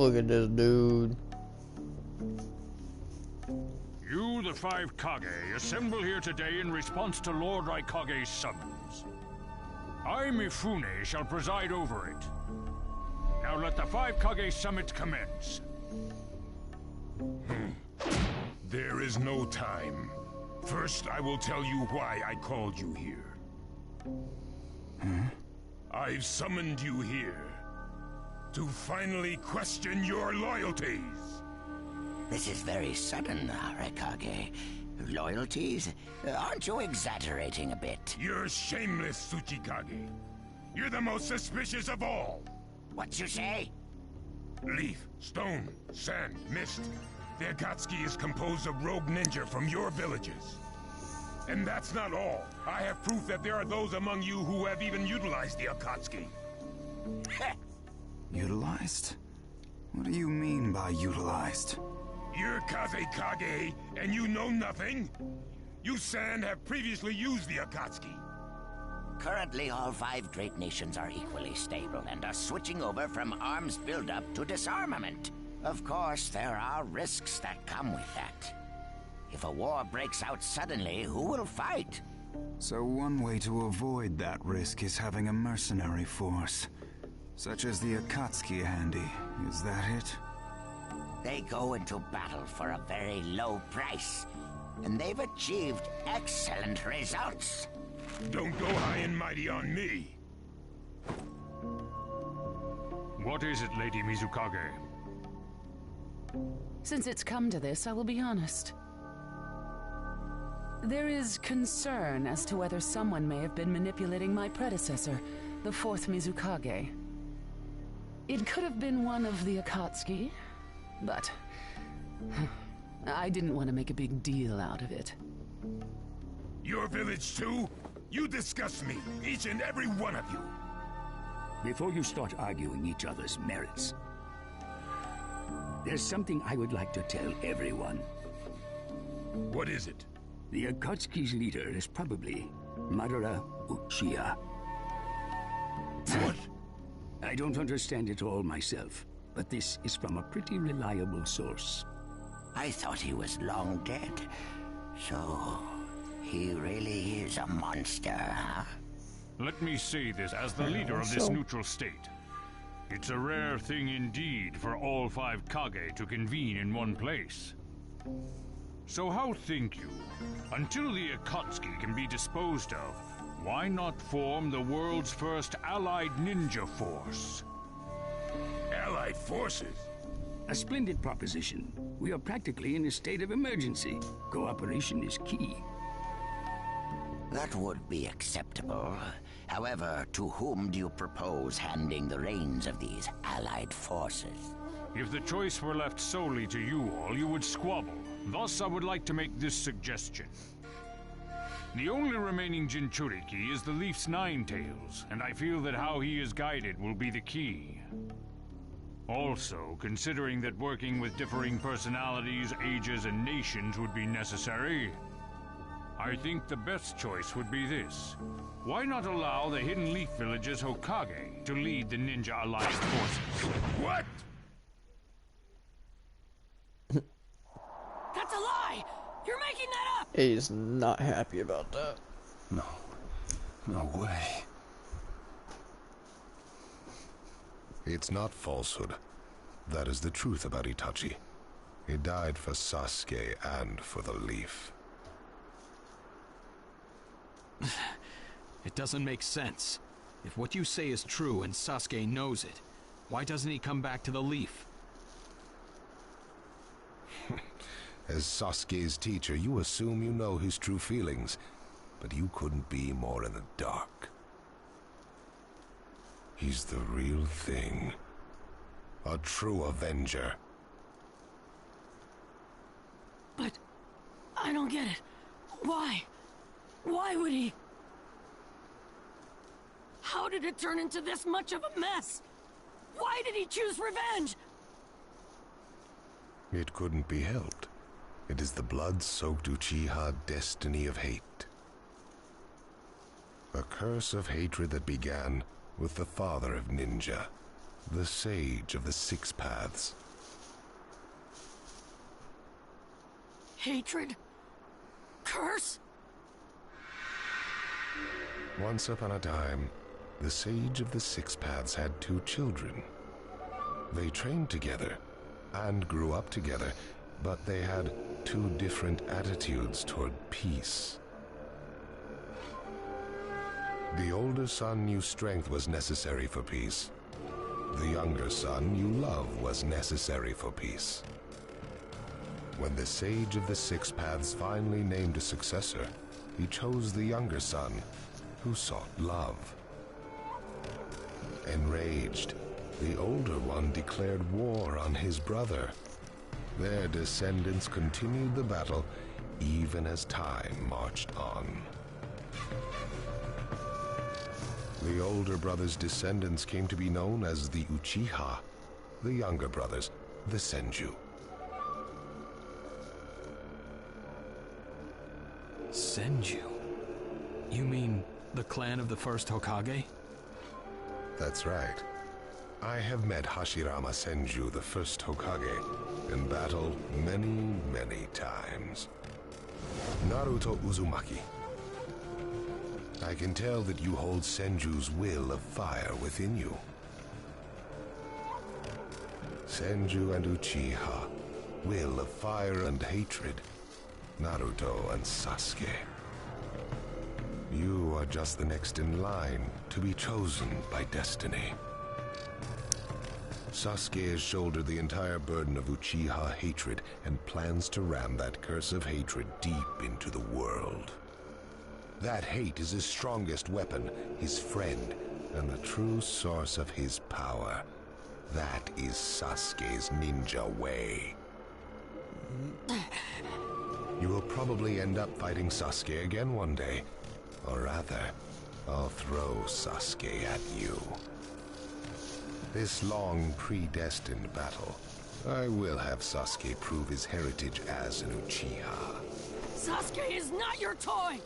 look at this dude. You, the 5 Kage, assemble here today in response to Lord Raikage's summons. I, Mifune, shall preside over it. Now let the 5 Kage summit commence. There is no time. First, I will tell you why I called you here. I've summoned you here to finally question your loyalties. This is very sudden, Raikage. Loyalties? Aren't you exaggerating a bit? You're shameless, Tsuchikage. You're the most suspicious of all. What you say? Leaf, stone, sand, mist. The Akatsuki is composed of rogue ninja from your villages. And that's not all. I have proof that there are those among you who have even utilized the Akatsuki. Utilized? What do you mean by utilized? You're Kazekage, and you know nothing? You Sand have previously used the Akatsuki. Currently, all 5 great nations are equally stable and are switching over from arms buildup to disarmament. Of course, there are risks that come with that. If a war breaks out suddenly, who will fight? So one way to avoid that risk is having a mercenary force, such as the Akatsuki handy. Is that it? They go into battle for a very low price, and they've achieved excellent results. Don't go high and mighty on me. What is it, Lady Mizukage? Since it's come to this, I will be honest. There is concern as to whether someone may have been manipulating my predecessor, the 4th Mizukage. It could have been one of the Akatsuki, but I didn't want to make a big deal out of it. Your village too? You disgust me, each and every one of you. Before you start arguing each other's merits, there's something I would like to tell everyone. What is it? The Akatsuki's leader is probably Madara Uchiha. What? I don't understand it all myself, but this is from a pretty reliable source. I thought he was long dead. So, he really is a monster, huh? Let me say this as the leader of this neutral state. It's a rare thing indeed for all 5 Kage to convene in one place. So how think you, until the Akatsuki can be disposed of, why not form the world's first allied ninja force? Allied forces? A splendid proposition. We are practically in a state of emergency. Cooperation is key. That would be acceptable. However, to whom do you propose handing the reins of these allied forces? If the choice were left solely to you all, you would squabble. Thus, I would like to make this suggestion. The only remaining Jinchuriki is the Leaf's Nine Tails, and I feel that how he is guided will be the key. Also, considering that working with differing personalities, ages, and nations would be necessary, I think the best choice would be this. Why not allow the Hidden Leaf Village's Hokage to lead the Ninja Alliance forces? What? That's a lie! You're making that up! He's not happy about that. No. No way. It's not falsehood. That is the truth about Itachi. He died for Sasuke and for the Leaf. It doesn't make sense. If what you say is true and Sasuke knows it, why doesn't he come back to the Leaf? As Sasuke's teacher, you assume you know his true feelings, but you couldn't be more in the dark. He's the real thing. A true Avenger. But I don't get it. Why? Why would he? How did it turn into this much of a mess? Why did he choose revenge? It couldn't be helped. It is the blood-soaked Uchiha destiny of hate. A curse of hatred that began with the father of ninja, the sage of the Six Paths. Hatred? Curse? Once upon a time, the sage of the Six Paths had 2 children. They trained together and grew up together, but they had 2 different attitudes toward peace. The older son knew strength was necessary for peace. The younger son knew love was necessary for peace. When the sage of the Six Paths finally named a successor, he chose the younger son, who sought love. Enraged, the older one declared war on his brother. Their descendants continued the battle even as time marched on. The older brother's descendants came to be known as the Uchiha, the younger brothers, the Senju. Senju? You mean the clan of the first Hokage? That's right. I have met Hashirama Senju, the first Hokage, in battle many, many times. Naruto Uzumaki. I can tell that you hold Senju's will of fire within you. Senju and Uchiha, will of fire and hatred. Naruto and Sasuke. You are just the next in line to be chosen by destiny. Sasuke has shouldered the entire burden of Uchiha hatred and plans to ram that curse of hatred deep into the world. That hate is his strongest weapon, his friend, and the true source of his power. That is Sasuke's ninja way. You will probably end up fighting Sasuke again one day. Or rather, I'll throw Sasuke at you. This long, predestined battle, I will have Sasuke prove his heritage as an Uchiha. Sasuke is not your toy!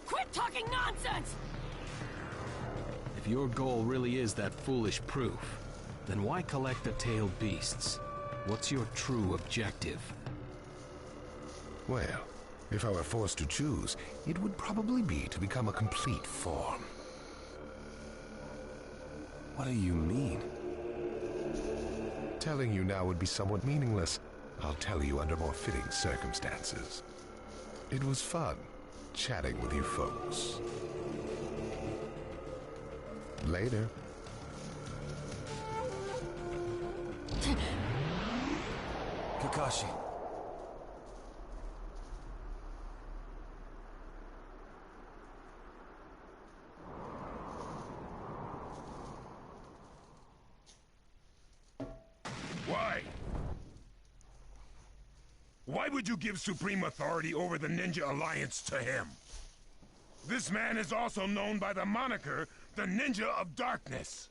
Quit talking nonsense! If your goal really is that foolish proof, then why collect the tailed beasts? What's your true objective? Well, if I were forced to choose, it would probably be to become a complete form. What do you mean? Telling you now would be somewhat meaningless. I'll tell you under more fitting circumstances. It was fun chatting with you folks. Later. Kakashi. would you give supreme authority over the Ninja Alliance to him? This man is also known by the moniker, the Ninja of Darkness.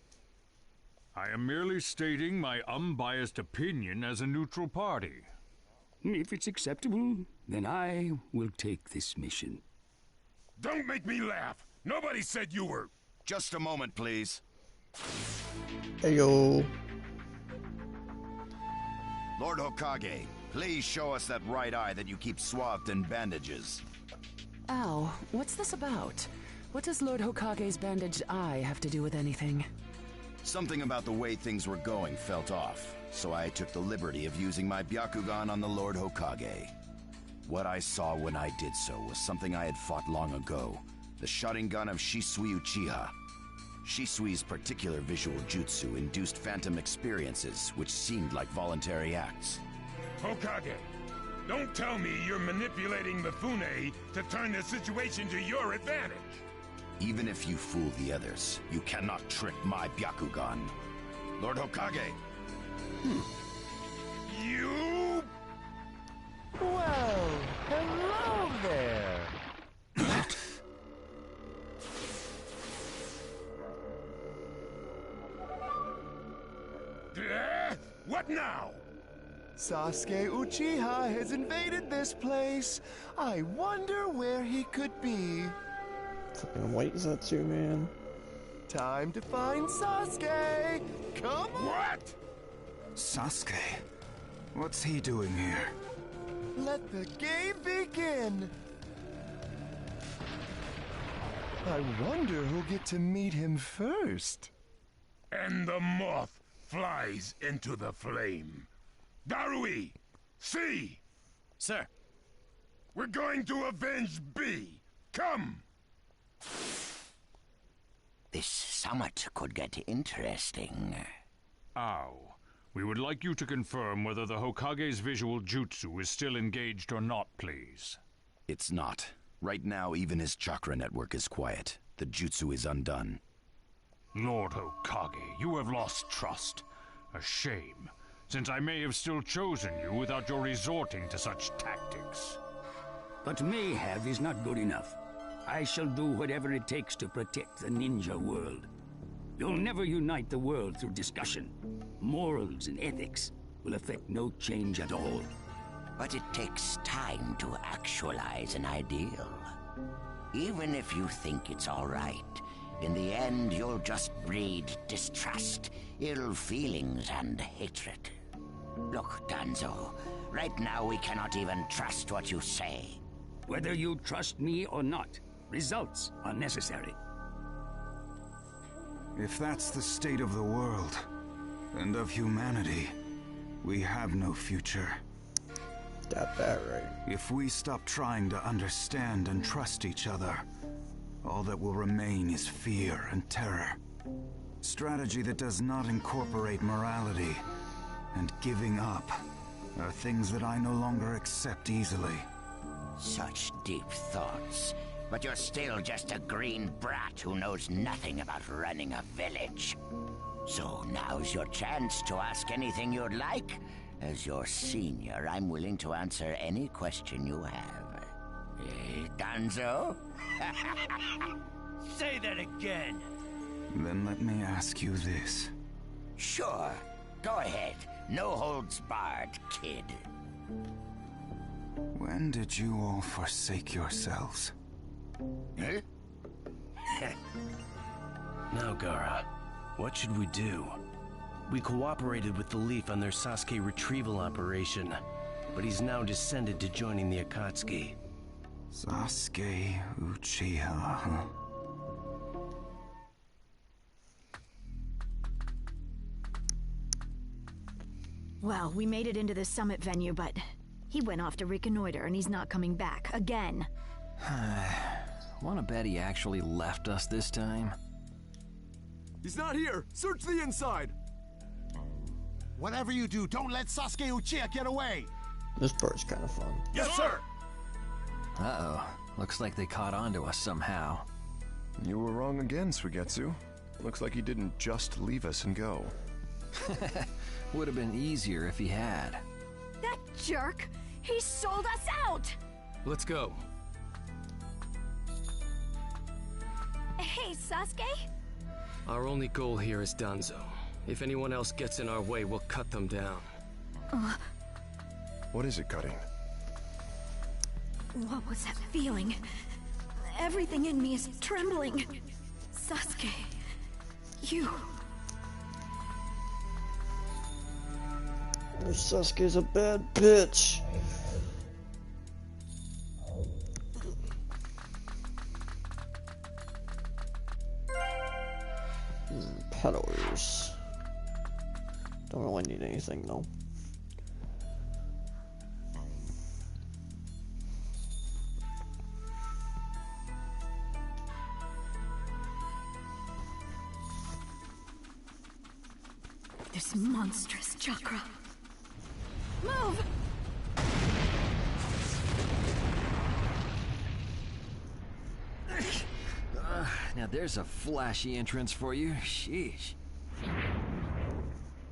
I am merely stating my unbiased opinion as a neutral party. If it's acceptable, then I will take this mission. Don't make me laugh. Nobody said you were. Just a moment, please. Heyo. Lord Hokage, please show us that right eye that you keep swathed in bandages. Ow, what's this about? What does Lord Hokage's bandaged eye have to do with anything? Something about the way things were going felt off, so I took the liberty of using my Byakugan on the Lord Hokage. What I saw when I did so was something I had fought long ago, the Sharingan of Shisui Uchiha. Shisui's particular visual jutsu induced phantom experiences, which seemed like voluntary acts. Hokage, don't tell me you're manipulating Mifune to turn the situation to your advantage. Even if you fool the others, you cannot trick my Byakugan. Lord Hokage! You... Well, hello there! What now? Sasuke Uchiha has invaded this place. I wonder where he could be. Fucking white Zetsu, man. Time to find Sasuke! Come on! What? Sasuke? What's he doing here? Let the game begin! I wonder who'll get to meet him first. And the moth flies into the flame. Darui! See! Sir! We're going to avenge B! Come! This summit could get interesting. Ow. We would like you to confirm whether the Hokage's visual jutsu is still engaged or not, please. It's not. Right now, even his chakra network is quiet. The jutsu is undone. Lord Hokage, you have lost trust. A shame, since I may have still chosen you without your resorting to such tactics. But may have is not good enough. I shall do whatever it takes to protect the ninja world. You'll never unite the world through discussion. Morals and ethics will affect no change at all. But it takes time to actualize an ideal. Even if you think it's all right, in the end you'll just breed distrust, ill feelings, and hatred. Look, Danzo, right now we cannot even trust what you say. Whether you trust me or not, results are necessary. If that's the state of the world, and of humanity, we have no future. Got that right. If we stop trying to understand and trust each other, all that will remain is fear and terror. Strategy that does not incorporate morality and giving up are things that I no longer accept easily. Such deep thoughts, but you're still just a green brat who knows nothing about running a village. So now's your chance to ask anything you'd like. As your senior, I'm willing to answer any question you have. Danzo? Say that again! Then let me ask you this. Sure. Go ahead. No holds barred, kid. When did you all forsake yourselves? Huh? Now, Gaara, what should we do? We cooperated with the Leaf on their Sasuke retrieval operation, but he's now descended to joining the Akatsuki. Sasuke Uchiha, huh? Well, we made it into the summit venue, but he went off to reconnoiter and he's not coming back again. Wanna bet he actually left us this time? He's not here! Search the inside! Whatever you do, don't let Sasuke Uchiha get away! This part's kind of fun. Yes, sir! Uh-oh. Looks like they caught on to us somehow. You were wrong again, Suigetsu. Looks like he didn't just leave us and go. Would have been easier if he had. That jerk! He sold us out! Let's go. Hey, Sasuke? Our only goal here is Danzo. If anyone else gets in our way, we'll cut them down. What is it, Cutting? What was that feeling? Everything in me is trembling. Sasuke, you... Sasuke's a bad bitch. Peddlers. Don't really need anything though. This monstrous chakra. Move! Now there's a flashy entrance for you. Sheesh.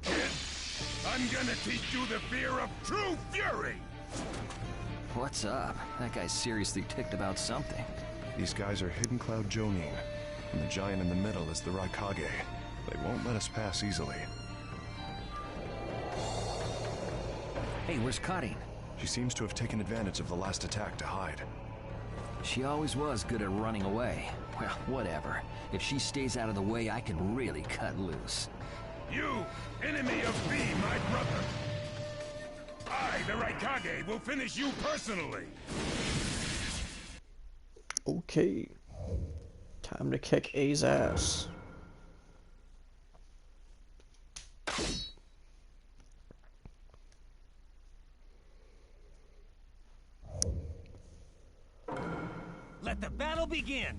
I'm gonna teach you the fear of true fury! What's up? That guy's seriously ticked about something. These guys are Hidden Cloud Jonin, and the giant in the middle is the Raikage. They won't let us pass easily. Hey, where's Cutting? She seems to have taken advantage of the last attack to hide. She always was good at running away. Well, whatever. If she stays out of the way, I can really cut loose. You, enemy of B, my brother! I, the Raikage, will finish you personally! Okay. Time to kick A's ass. Let the battle begin!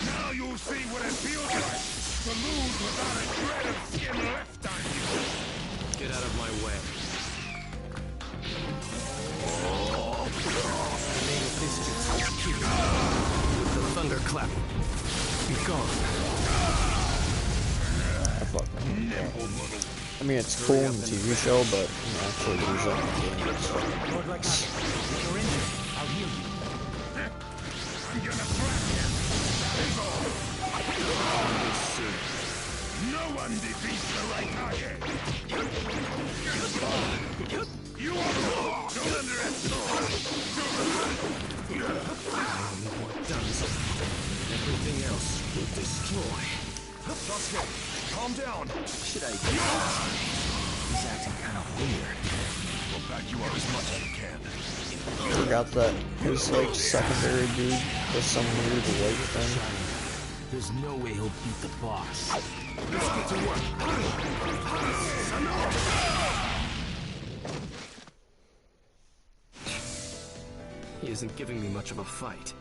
Now you'll see what it feels like to lose without a shred of skin left on you! Get out of my way. With the thunderclap. Be gone. I mean, it's cool in the TV show, but you know, actually use it in the game. Lord Raikage, you're injured. I'll heal you. I'm gonna flap you! That is all! No one defeats the Raikage! You all don't underestimate! I only want Danzo. Everything else will destroy. Sasuke, calm down! Should I... He's acting kind of weird. We'll back you up as much as we can. Forgot that his like secondary dude was some weird white thing. There's no way he'll beat the boss. Let's get to work! He isn't giving me much of a fight.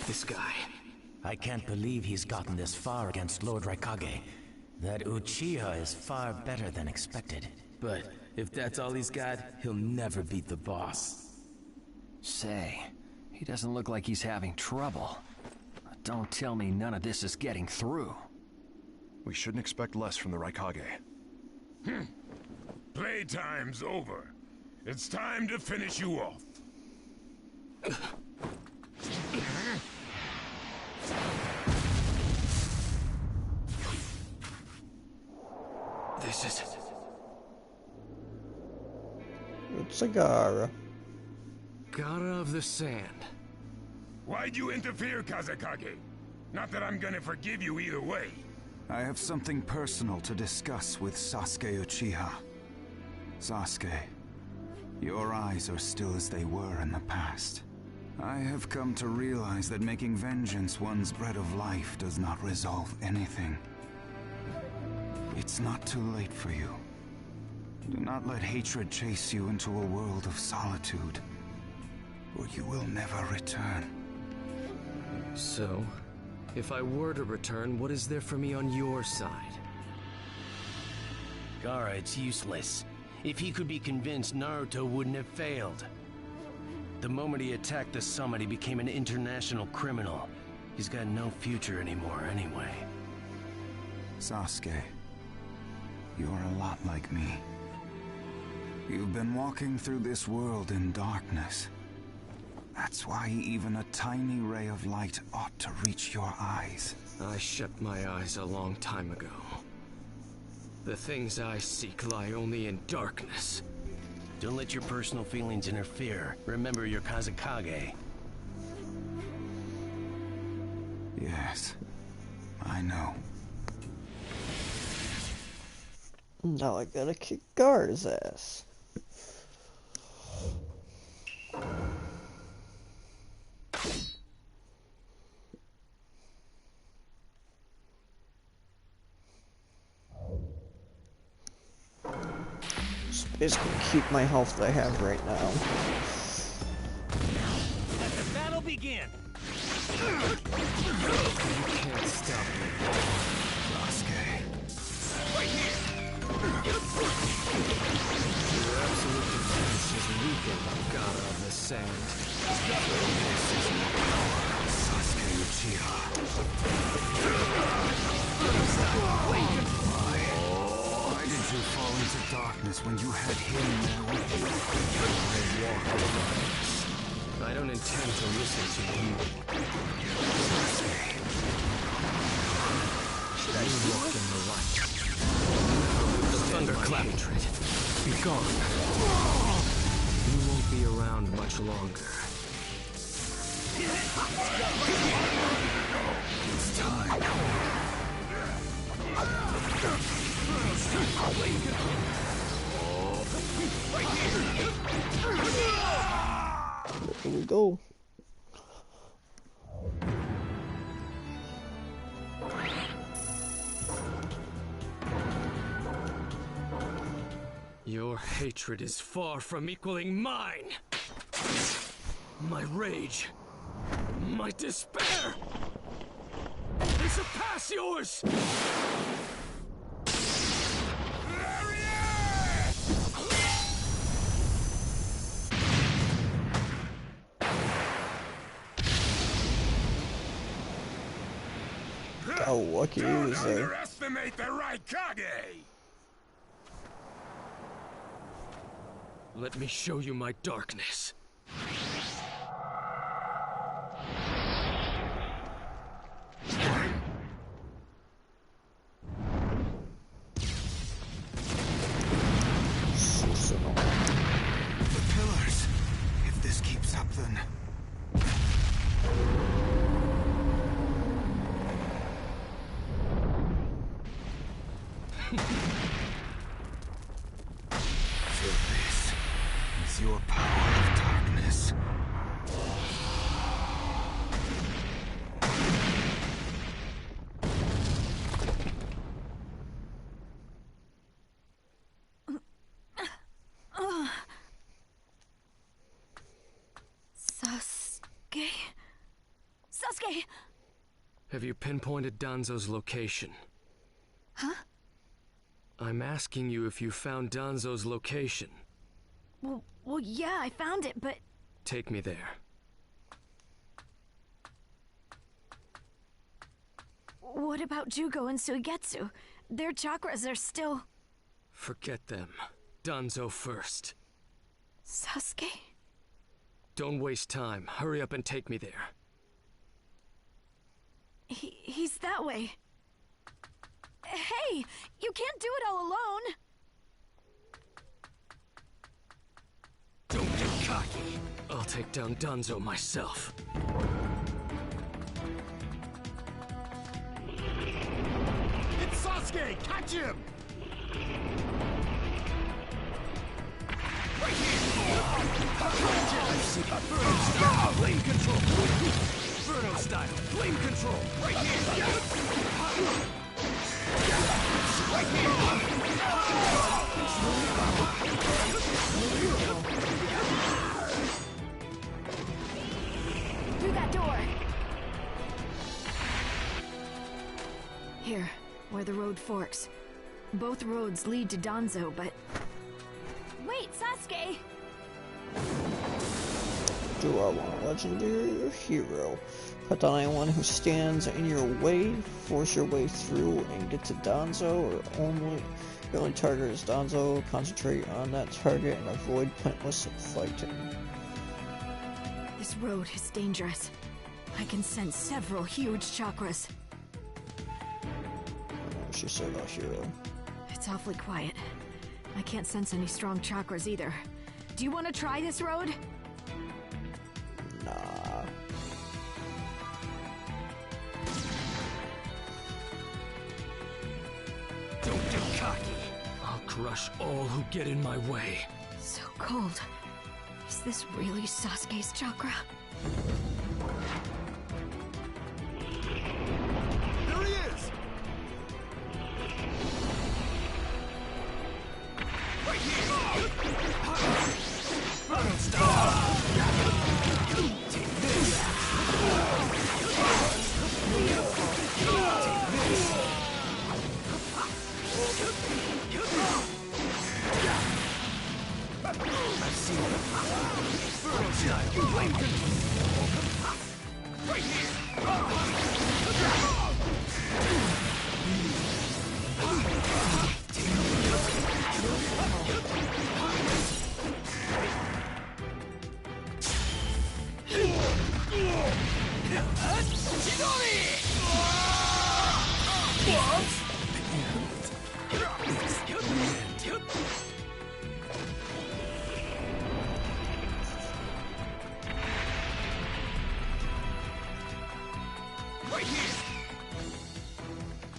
This guy. I can't believe he's gotten this far against Lord Raikage. That Uchiha is far better than expected. But if that's all he's got, he'll never beat the boss. Say, he doesn't look like he's having trouble. Don't tell me none of this is getting through. We shouldn't expect less from the Raikage. Playtime's over. It's time to finish you off. This is... It's a Gaara. Gaara of the Sand. Why'd you interfere, Kazekage? Not that I'm gonna forgive you either way. I have something personal to discuss with Sasuke Uchiha. Sasuke, your eyes are still as they were in the past. I have come to realize that making vengeance one's bread of life does not resolve anything. It's not too late for you. Do not let hatred chase you into a world of solitude, or you will never return. So, if I were to return, what is there for me on your side? Gaara, it's useless. If he could be convinced, Naruto wouldn't have failed. The moment he attacked the summit, he became an international criminal. He's got no future anymore anyway. Sasuke, you're a lot like me. You've been walking through this world in darkness. That's why even a tiny ray of light ought to reach your eyes. I shut my eyes a long time ago. The things I seek lie only in darkness. Don't let your personal feelings interfere. Remember, you're Kazekage. Yes, I know. Now I gotta kick Gaara's ass. Just basically keep my health that I have right now. Let the battle begin! You can't stop me. Sasuke. Right here! Your absolute defense is weakened, Gaara of the Sand. Sasuke Uchiha. Why did you fall into darkness when you had him there with you? I don't intend to listen to you. Should I walk in the light? The thunderclap. Be gone. You won't be around much longer. It's time. Here we go. Your hatred is far from equaling mine. My rage, my despair, they surpass yours. How lucky he was there. Underestimate the Raikage! Let me show you my darkness. The pillars. If this keeps up, then... This is your power of darkness. Sasuke? Sasuke! Have you pinpointed Danzo's location? Huh? I'm asking you if you found Danzo's location. Well, yeah, I found it, but... Take me there. What about Jugo and Suigetsu? Their chakras are still... Forget them. Danzo first. Sasuke? Don't waste time. Hurry up and take me there. He's that way. Hey! You can't do it all alone! Don't get cocky. I'll take down Danzo myself. It's Sasuke! Catch him! Right here! Flame control! Inferno style! Flame control! Right here! Through that door. Here, where the road forks. Both roads lead to Danzo, but... Wait, Sasuke! Do I want a legendary hero? Cut down anyone who stands in your way, force your way through and get to Danzo, or your only target is Danzo, concentrate on that target and avoid pointless fighting. This road is dangerous. I can sense several huge chakras. She said a hero. It's awfully quiet. I can't sense any strong chakras either. Do you want to try this road? Nah. Don't get cocky. I'll crush all who get in my way. So cold. Is this really Sasuke's chakra? There he is! Right here! Don't stop! Take this! I've seen it. Burn style. Flame control. Right here.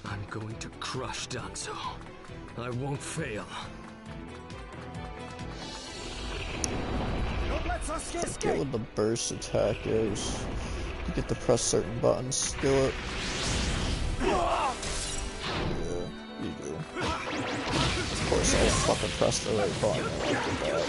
I'm going to crush Danzo. I won't fail. Don't let Sasuke Get escape! what the burst attack is. You get to press certain buttons. Do it. Yeah, you do. Of course, I didn't fucking press the right button. I did that.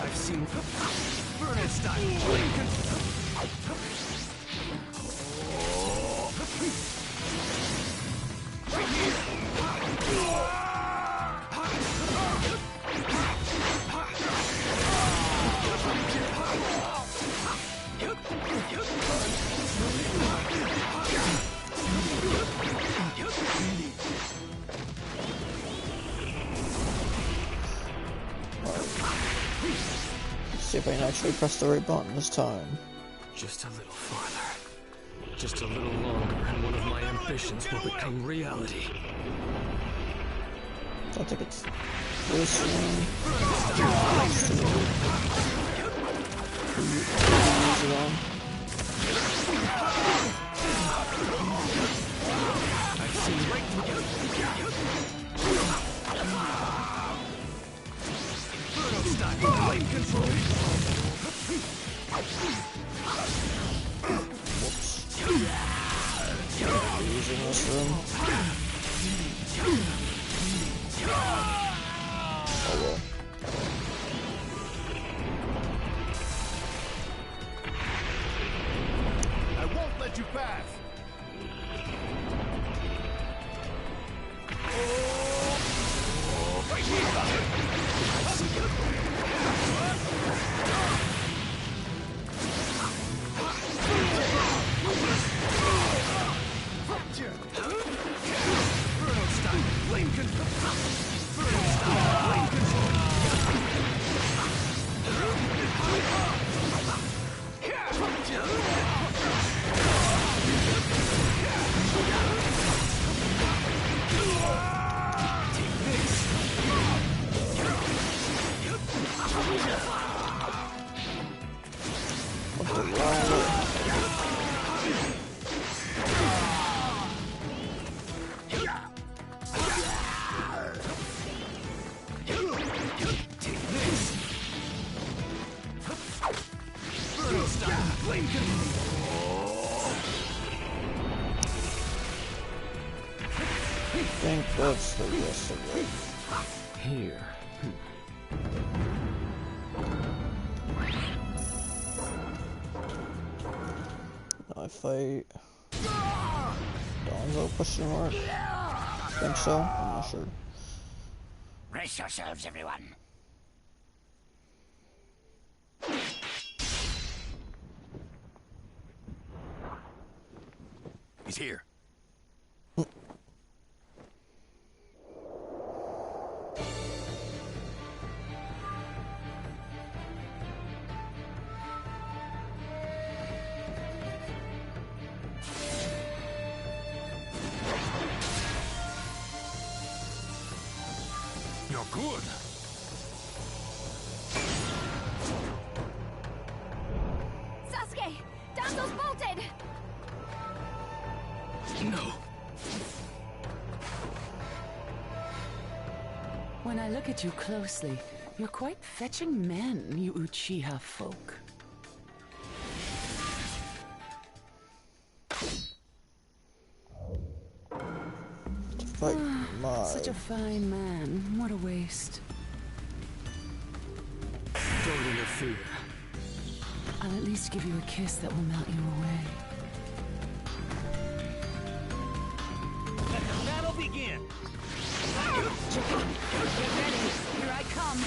I've seen Burner style. Flame control. Right here. See if I can actually press the right button this time. Just a little farther. Just a little longer, and one of my ambitions will become reality. I think it's this one. Use it on. I've seen right through. Burner style. Flame control. Whoops. Using this room. Oh well. I won't let you pass. Right here. Flame I think that's the rest of it. Here. I fight Donzo question mark? Think so? I'm not sure. Brace yourselves, everyone. He's here. You're good. Sasuke! Danzo's bolted! No. When I look at you closely, you're quite fetching men, you Uchiha folk. Fight my... Such a fine man. What a waste. Don't interfere. I'll at least give you a kiss that will melt you away. Let the battle begin! Get ready. Here I come.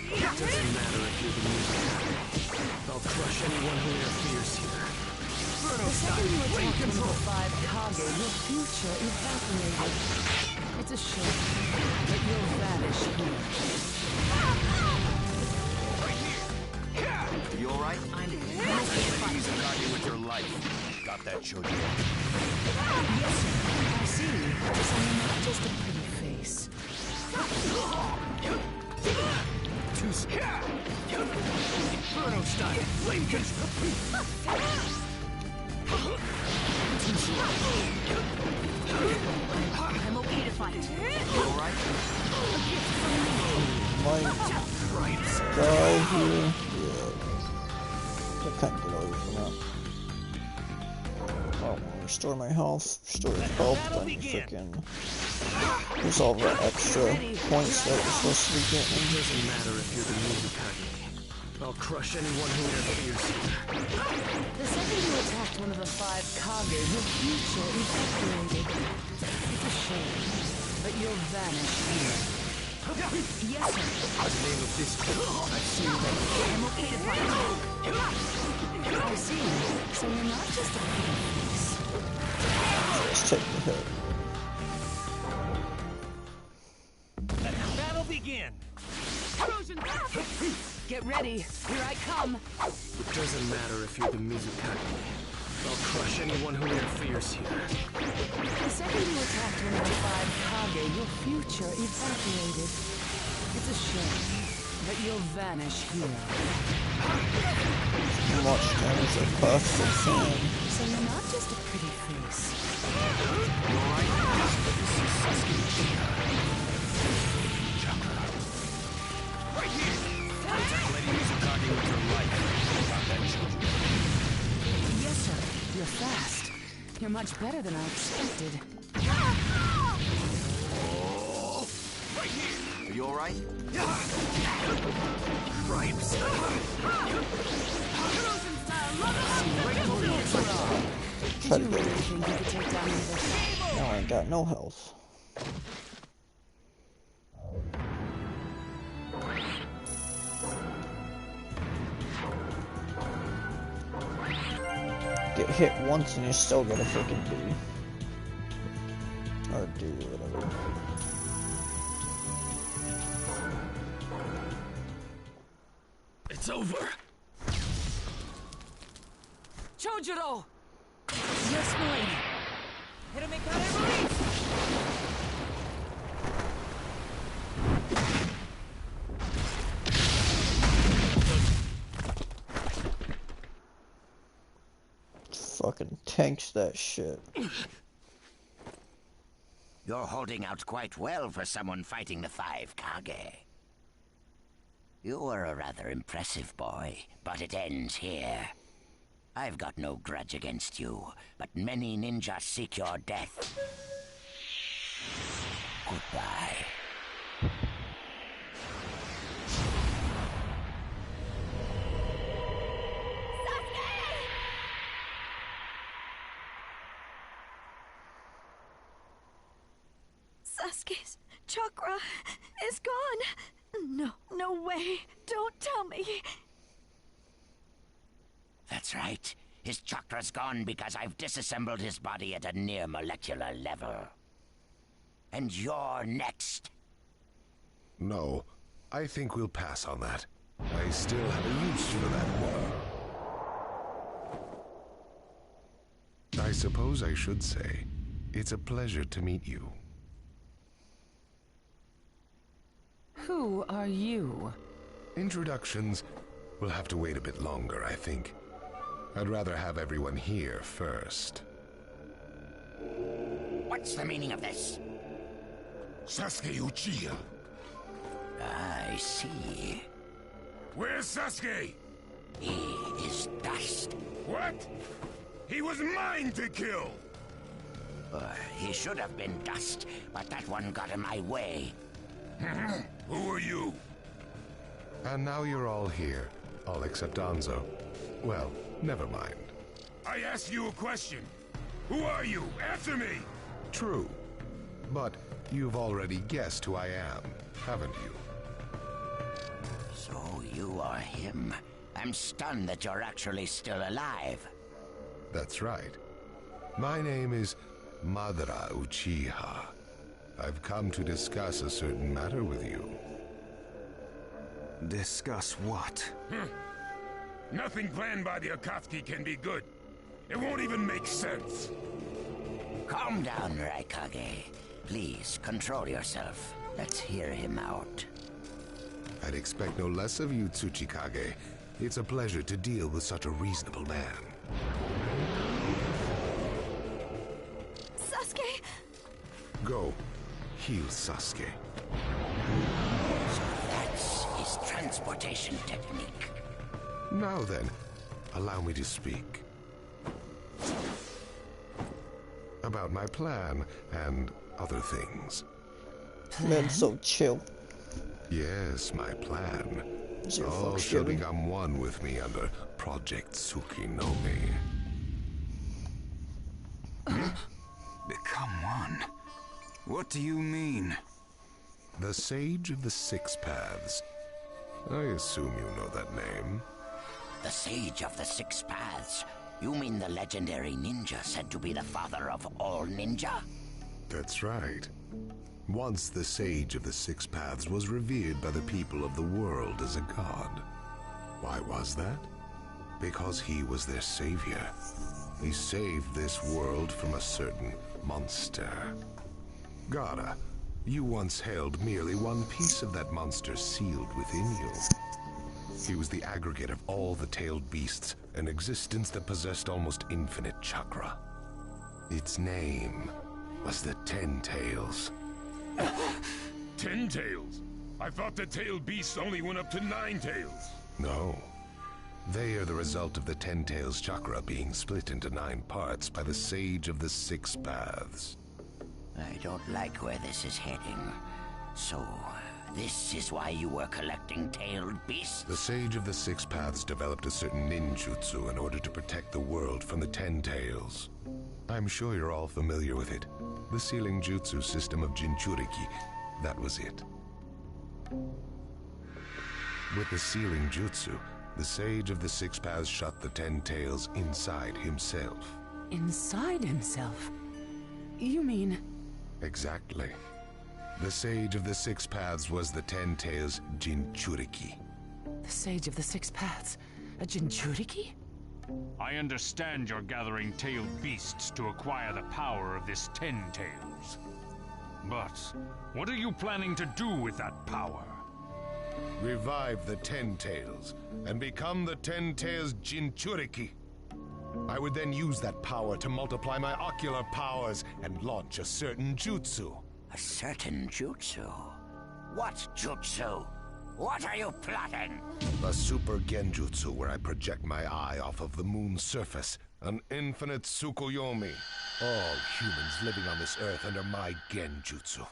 It doesn't matter if you're the music. I'll crush anyone who interferes here. The second you attack one of the 5 Kage, your future evaporated. It's a shame, but you'll vanish here. You alright? I'm Please guard you with your life. Got that, Choji? Yes, sir. I see. So you're not just a pretty face. Too scared. Inferno style. Flame control. I'm okay to fight. You alright? My guy here. Yeah. I can't get away from that. I want to restore my health, restore his health, then freaking use all the extra points that we're supposed to be getting. It doesn't matter if you're the Mizukage. I'll crush anyone who interferes here. The second you attacked one of the 5 Kage, your future evaporated. It's a shame, but you'll vanish here. Yes, sir. In the name of this world, I've seen that. I'm okay to fight. I see. So you're not just a pretty face. Let's take the hit. Let the battle begin! Get ready. Here I come. It doesn't matter if you're the Mizukage. I'll crush anyone who interferes here. The second you attacked one of the 5 Kage, your future evaporated. It's a shame, but you'll vanish here. How much damage it costs the fan. So you're not just a pretty face. Right here! Protect Lady Mizukage with your life. Got that, Choji? Yes, sir. You're fast. You're much better than I expected. Right here! Are you alright? Cripes. Try to get it. Now I ain't got no health. Get hit once and you're still gonna freaking B. Or do whatever. It's over. Chojuro! Yes, my lady. Hit me, release! Fucking tanks that shit. You're holding out quite well for someone fighting the 5 Kage. You were a rather impressive boy, but it ends here. I've got no grudge against you, but many ninjas seek your death. Goodbye. Sasuke's chakra is gone. No, no way. Don't tell me. That's right. His chakra's gone because I've disassembled his body at a near molecular level. And you're next. No, I think we'll pass on that. I still have a use for that one. I suppose I should say, it's a pleasure to meet you. Who are you? Introductions will have to wait a bit longer, I think. I'd rather have everyone here first. What's the meaning of this? Sasuke Uchiha. I see. Where's Sasuke? He is dust. What? He was mine to kill! He should have been dust, but that one got in my way. Who are you? And now you're all here, all except Danzo. Well, never mind. I asked you a question. Who are you? Answer me! True. But you've already guessed who I am, haven't you? So you are him. I'm stunned that you're actually still alive. That's right. My name is Madara Uchiha. I've come to discuss a certain matter with you. Discuss what? Nothing planned by the Akatsuki can be good. It won't even make sense. Calm down, Raikage. Please, control yourself. Let's hear him out. I'd expect no less of you, Tsuchikage. It's a pleasure to deal with such a reasonable man. Sasuke! Go. Heal Sasuke. So that's his transportation technique. Now then, allow me to speak. About my plan and other things. Man, so chill. Yes, my plan. Your All fuck shall shooting? become one with me under Project Tsukinome. Become one? What do you mean? The Sage of the Six Paths. I assume you know that name. The Sage of the Six Paths? You mean the legendary ninja said to be the father of all ninja? That's right. Once the Sage of the Six Paths was revered by the people of the world as a god. Why was that? Because he was their savior. He saved this world from a certain monster. Gaara, you once held merely one piece of that monster sealed within you. He was the aggregate of all the tailed beasts, an existence that possessed almost infinite chakra. Its name was the Ten Tails. 10 tails? I thought the tailed beasts only went up to 9 tails. No. They are the result of the Ten Tails chakra being split into 9 parts by the Sage of the Six Paths. I don't like where this is heading. So, this is why you were collecting tailed beasts? The Sage of the Six Paths developed a certain ninjutsu in order to protect the world from the Ten Tails. I'm sure you're all familiar with it. The sealing jutsu system of Jinchuriki. That was it. With the sealing jutsu, the Sage of the Six Paths shut the Ten Tails inside himself. Inside himself? You mean... Exactly. The Sage of the Six Paths was the Ten Tails Jinchuriki. The Sage of the Six Paths? A Jinchuriki? I understand you're gathering tailed beasts to acquire the power of this Ten Tails. But what are you planning to do with that power? Revive the Ten Tails and become the Ten Tails Jinchuriki. I would then use that power to multiply my ocular powers and launch a certain jutsu. A certain jutsu? What jutsu? What are you plotting? A super genjutsu where I project my eye off of the moon's surface. An infinite Tsukuyomi. All humans living on this earth under my genjutsu.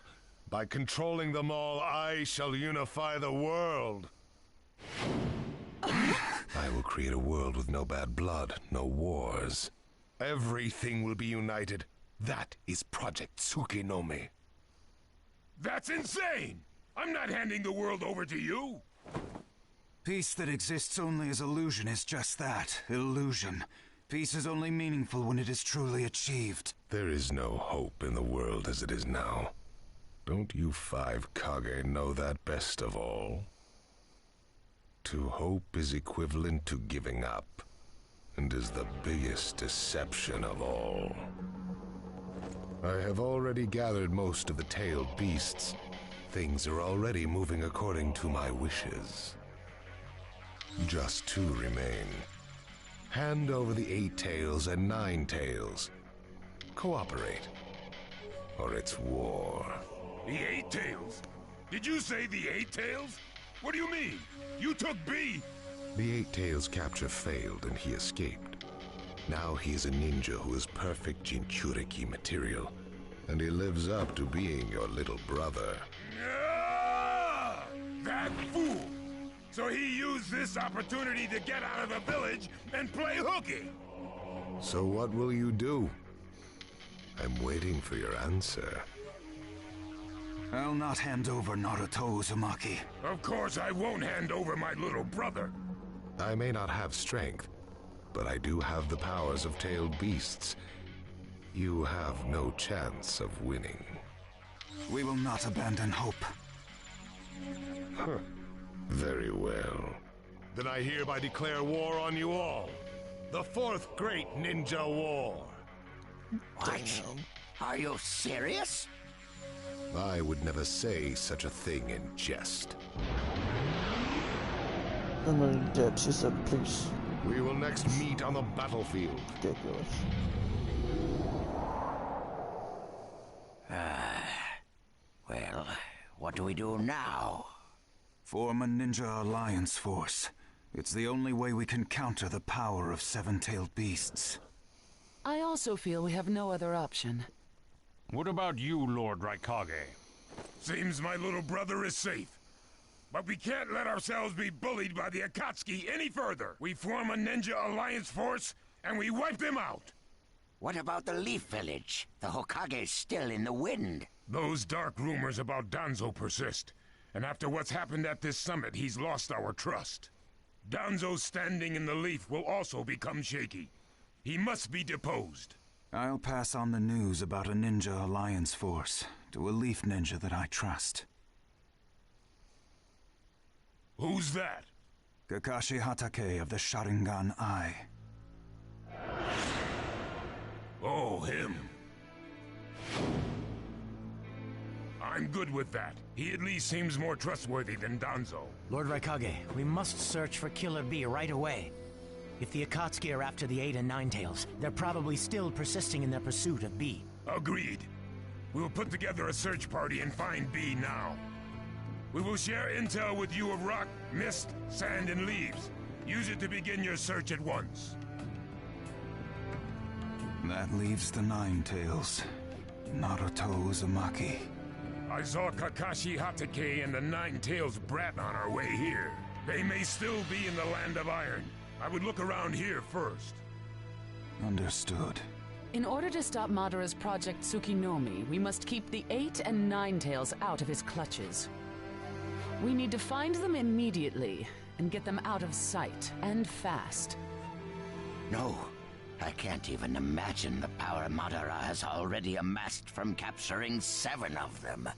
By controlling them all, I shall unify the world. I will create a world with no bad blood, no wars. Everything will be united. That is Project Tsukinome. That's insane! I'm not handing the world over to you! Peace that exists only as illusion is just that, illusion. Peace is only meaningful when it is truly achieved. There is no hope in the world as it is now. Don't you 5 Kage know that best of all? To hope is equivalent to giving up, and is the biggest deception of all. I have already gathered most of the tailed beasts. Things are already moving according to my wishes. Just 2 remain. Hand over the 8 tails and 9 tails. Cooperate, or it's war. The 8 tails? Did you say the 8 tails? What do you mean? You took B! The 8 tails capture failed and he escaped. Now he is a ninja who is perfect Jinchuriki material, and he lives up to being your little brother. Ah, that fool! So he used this opportunity to get out of the village and play hooky! So what will you do? I'm waiting for your answer. I'll not hand over Naruto Uzumaki. Of course I won't hand over my little brother. I may not have strength, but I do have the powers of tailed beasts. You have no chance of winning. We will not abandon hope. Huh. Very well. Then I hereby declare war on you all. The 4th Great Ninja War. What? Are you serious? I would never say such a thing in jest. And then Deb, she said, please. We will next meet on the battlefield. Ridiculous. Well, what do we do now? Form a ninja alliance force. It's the only way we can counter the power of 7-tailed beasts. I also feel we have no other option. What about you, Lord Raikage? Seems my little brother is safe. But we can't let ourselves be bullied by the Akatsuki any further. We form a ninja alliance force, and we wipe them out. What about the Leaf Village? The Hokage's still in the wind. Those dark rumors about Danzo persist. And after what's happened at this summit, he's lost our trust. Danzo's standing in the Leaf will also become shaky. He must be deposed. I'll pass on the news about a ninja alliance force to a Leaf ninja that I trust. Who's that? Kakashi Hatake of the Sharingan Eye. Oh, him. I'm good with that. He at least seems more trustworthy than Danzo. Lord Raikage, we must search for Killer B right away. If the Akatsuki are after the 8 and 9 tails, they're probably still persisting in their pursuit of B. Agreed. We'll put together a search party and find B now. We will share intel with you of rock, mist, sand, and leaves. Use it to begin your search at once. That leaves the 9 tails. Naruto Uzumaki. I saw Kakashi Hatake and the 9 tails brat on our way here. They may still be in the Land of Iron. I would look around here first. Understood. In order to stop Madara's Project Tsukinome, we must keep the 8 and 9 tails out of his clutches. We need to find them immediately and get them out of sight, and fast. No, I can't even imagine the power Madara has already amassed from capturing 7 of them.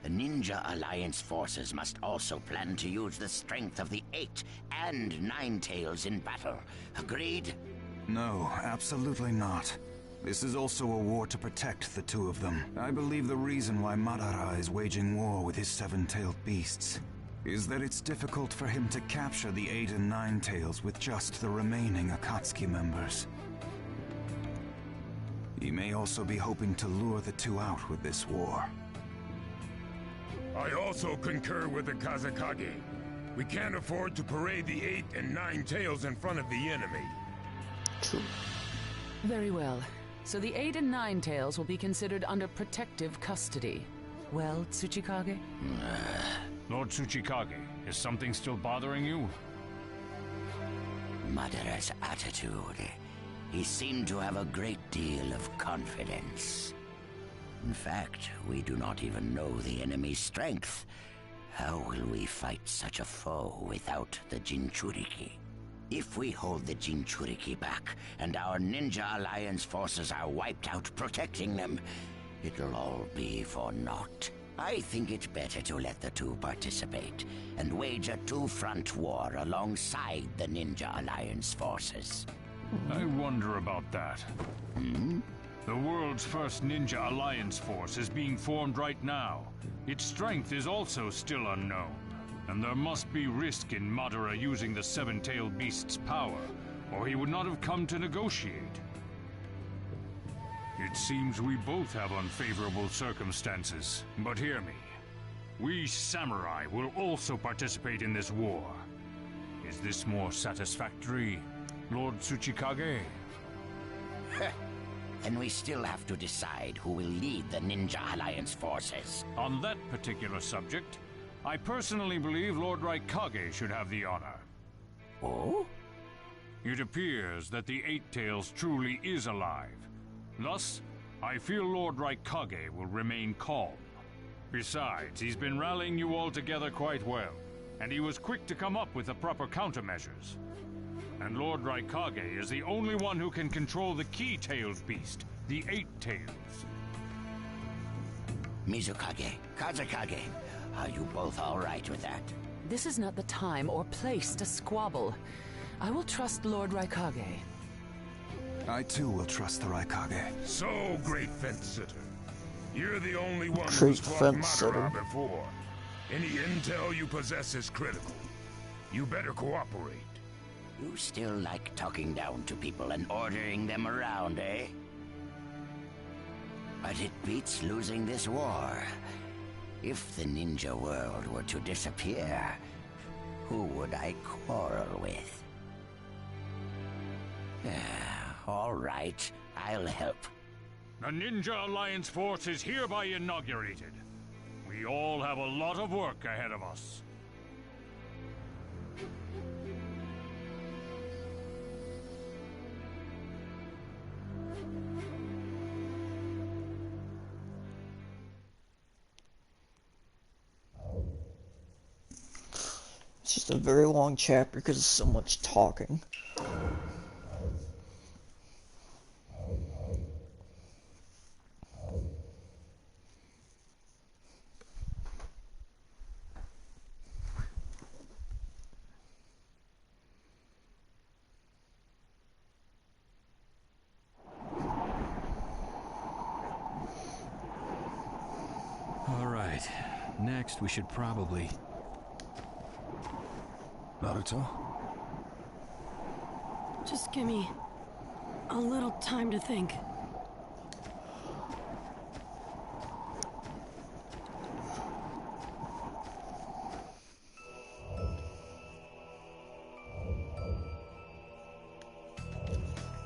The Ninja Alliance forces must also plan to use the strength of the 8 and 9 tails in battle. Agreed? No, absolutely not. This is also a war to protect the 2 of them. I believe the reason why Madara is waging war with his 7-tailed beasts is that it's difficult for him to capture the 8 and 9 tails with just the remaining Akatsuki members. He may also be hoping to lure the 2 out with this war. I also concur with the Kazekage. We can't afford to parade the 8 and 9 tails in front of the enemy. True. Very well. So the 8 and 9 tails will be considered under protective custody. Well, Tsuchikage? Lord Tsuchikage, is something still bothering you? Madara's attitude. He seemed to have a great deal of confidence. In fact, we do not even know the enemy's strength. How will we fight such a foe without the Jinchuriki? If we hold the Jinchuriki back, and our Ninja Alliance forces are wiped out protecting them, it'll all be for naught. I think it better to let the two participate, and wage a two-front war alongside the Ninja Alliance forces. I wonder about that. Hmm? The world's first Ninja Alliance force is being formed right now. Its strength is also still unknown, and there must be risk in Madara using the seven-tailed beast's power, or he would not have come to negotiate. It seems we both have unfavorable circumstances, but hear me. We samurai will also participate in this war. Is this more satisfactory, Lord Tsuchikage? Then we still have to decide who will lead the Ninja Alliance forces. On that particular subject, I personally believe Lord Raikage should have the honor. Oh? It appears that the Eight Tails truly is alive. Thus, I feel Lord Raikage will remain calm. Besides, he's been rallying you all together quite well, and he was quick to come up with the proper countermeasures. And Lord Raikage is the only one who can control the key-tailed beast, the Eight Tails. Mizukage, Kazekage, are you both all right with that? This is not the time or place to squabble. I will trust Lord Raikage. I too will trust the Raikage. So, great fence sitter. You're the only one Great who's fought fence sitter. Madara before. Any intel you possess is critical. You better cooperate. You still like talking down to people and ordering them around, eh? But it beats losing this war. If the ninja world were to disappear, who would I quarrel with? All right, I'll help. The Ninja Alliance force is hereby inaugurated. We all have a lot of work ahead of us. It's just a very long chapter because of so much talking. All right. Next, we should probably... Naruto? Just give me a little time to think.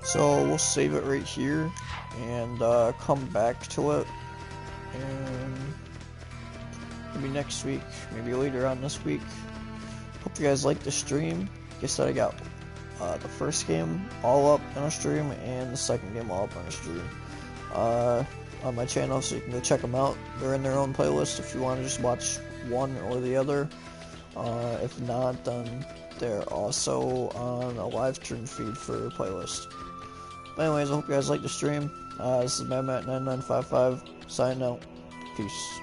So we'll save it right here and come back to it, and maybe next week, maybe later on this week. Hope you guys liked the stream. Like I said, I got the first game all up on a stream and the second game all up on a stream on my channel, so you can go check them out. They're in their own playlist if you want to just watch one or the other. If not, then they're also on a live stream feed for your playlist. But anyways, I hope you guys liked the stream. This is MadMat9955 signing out. Peace.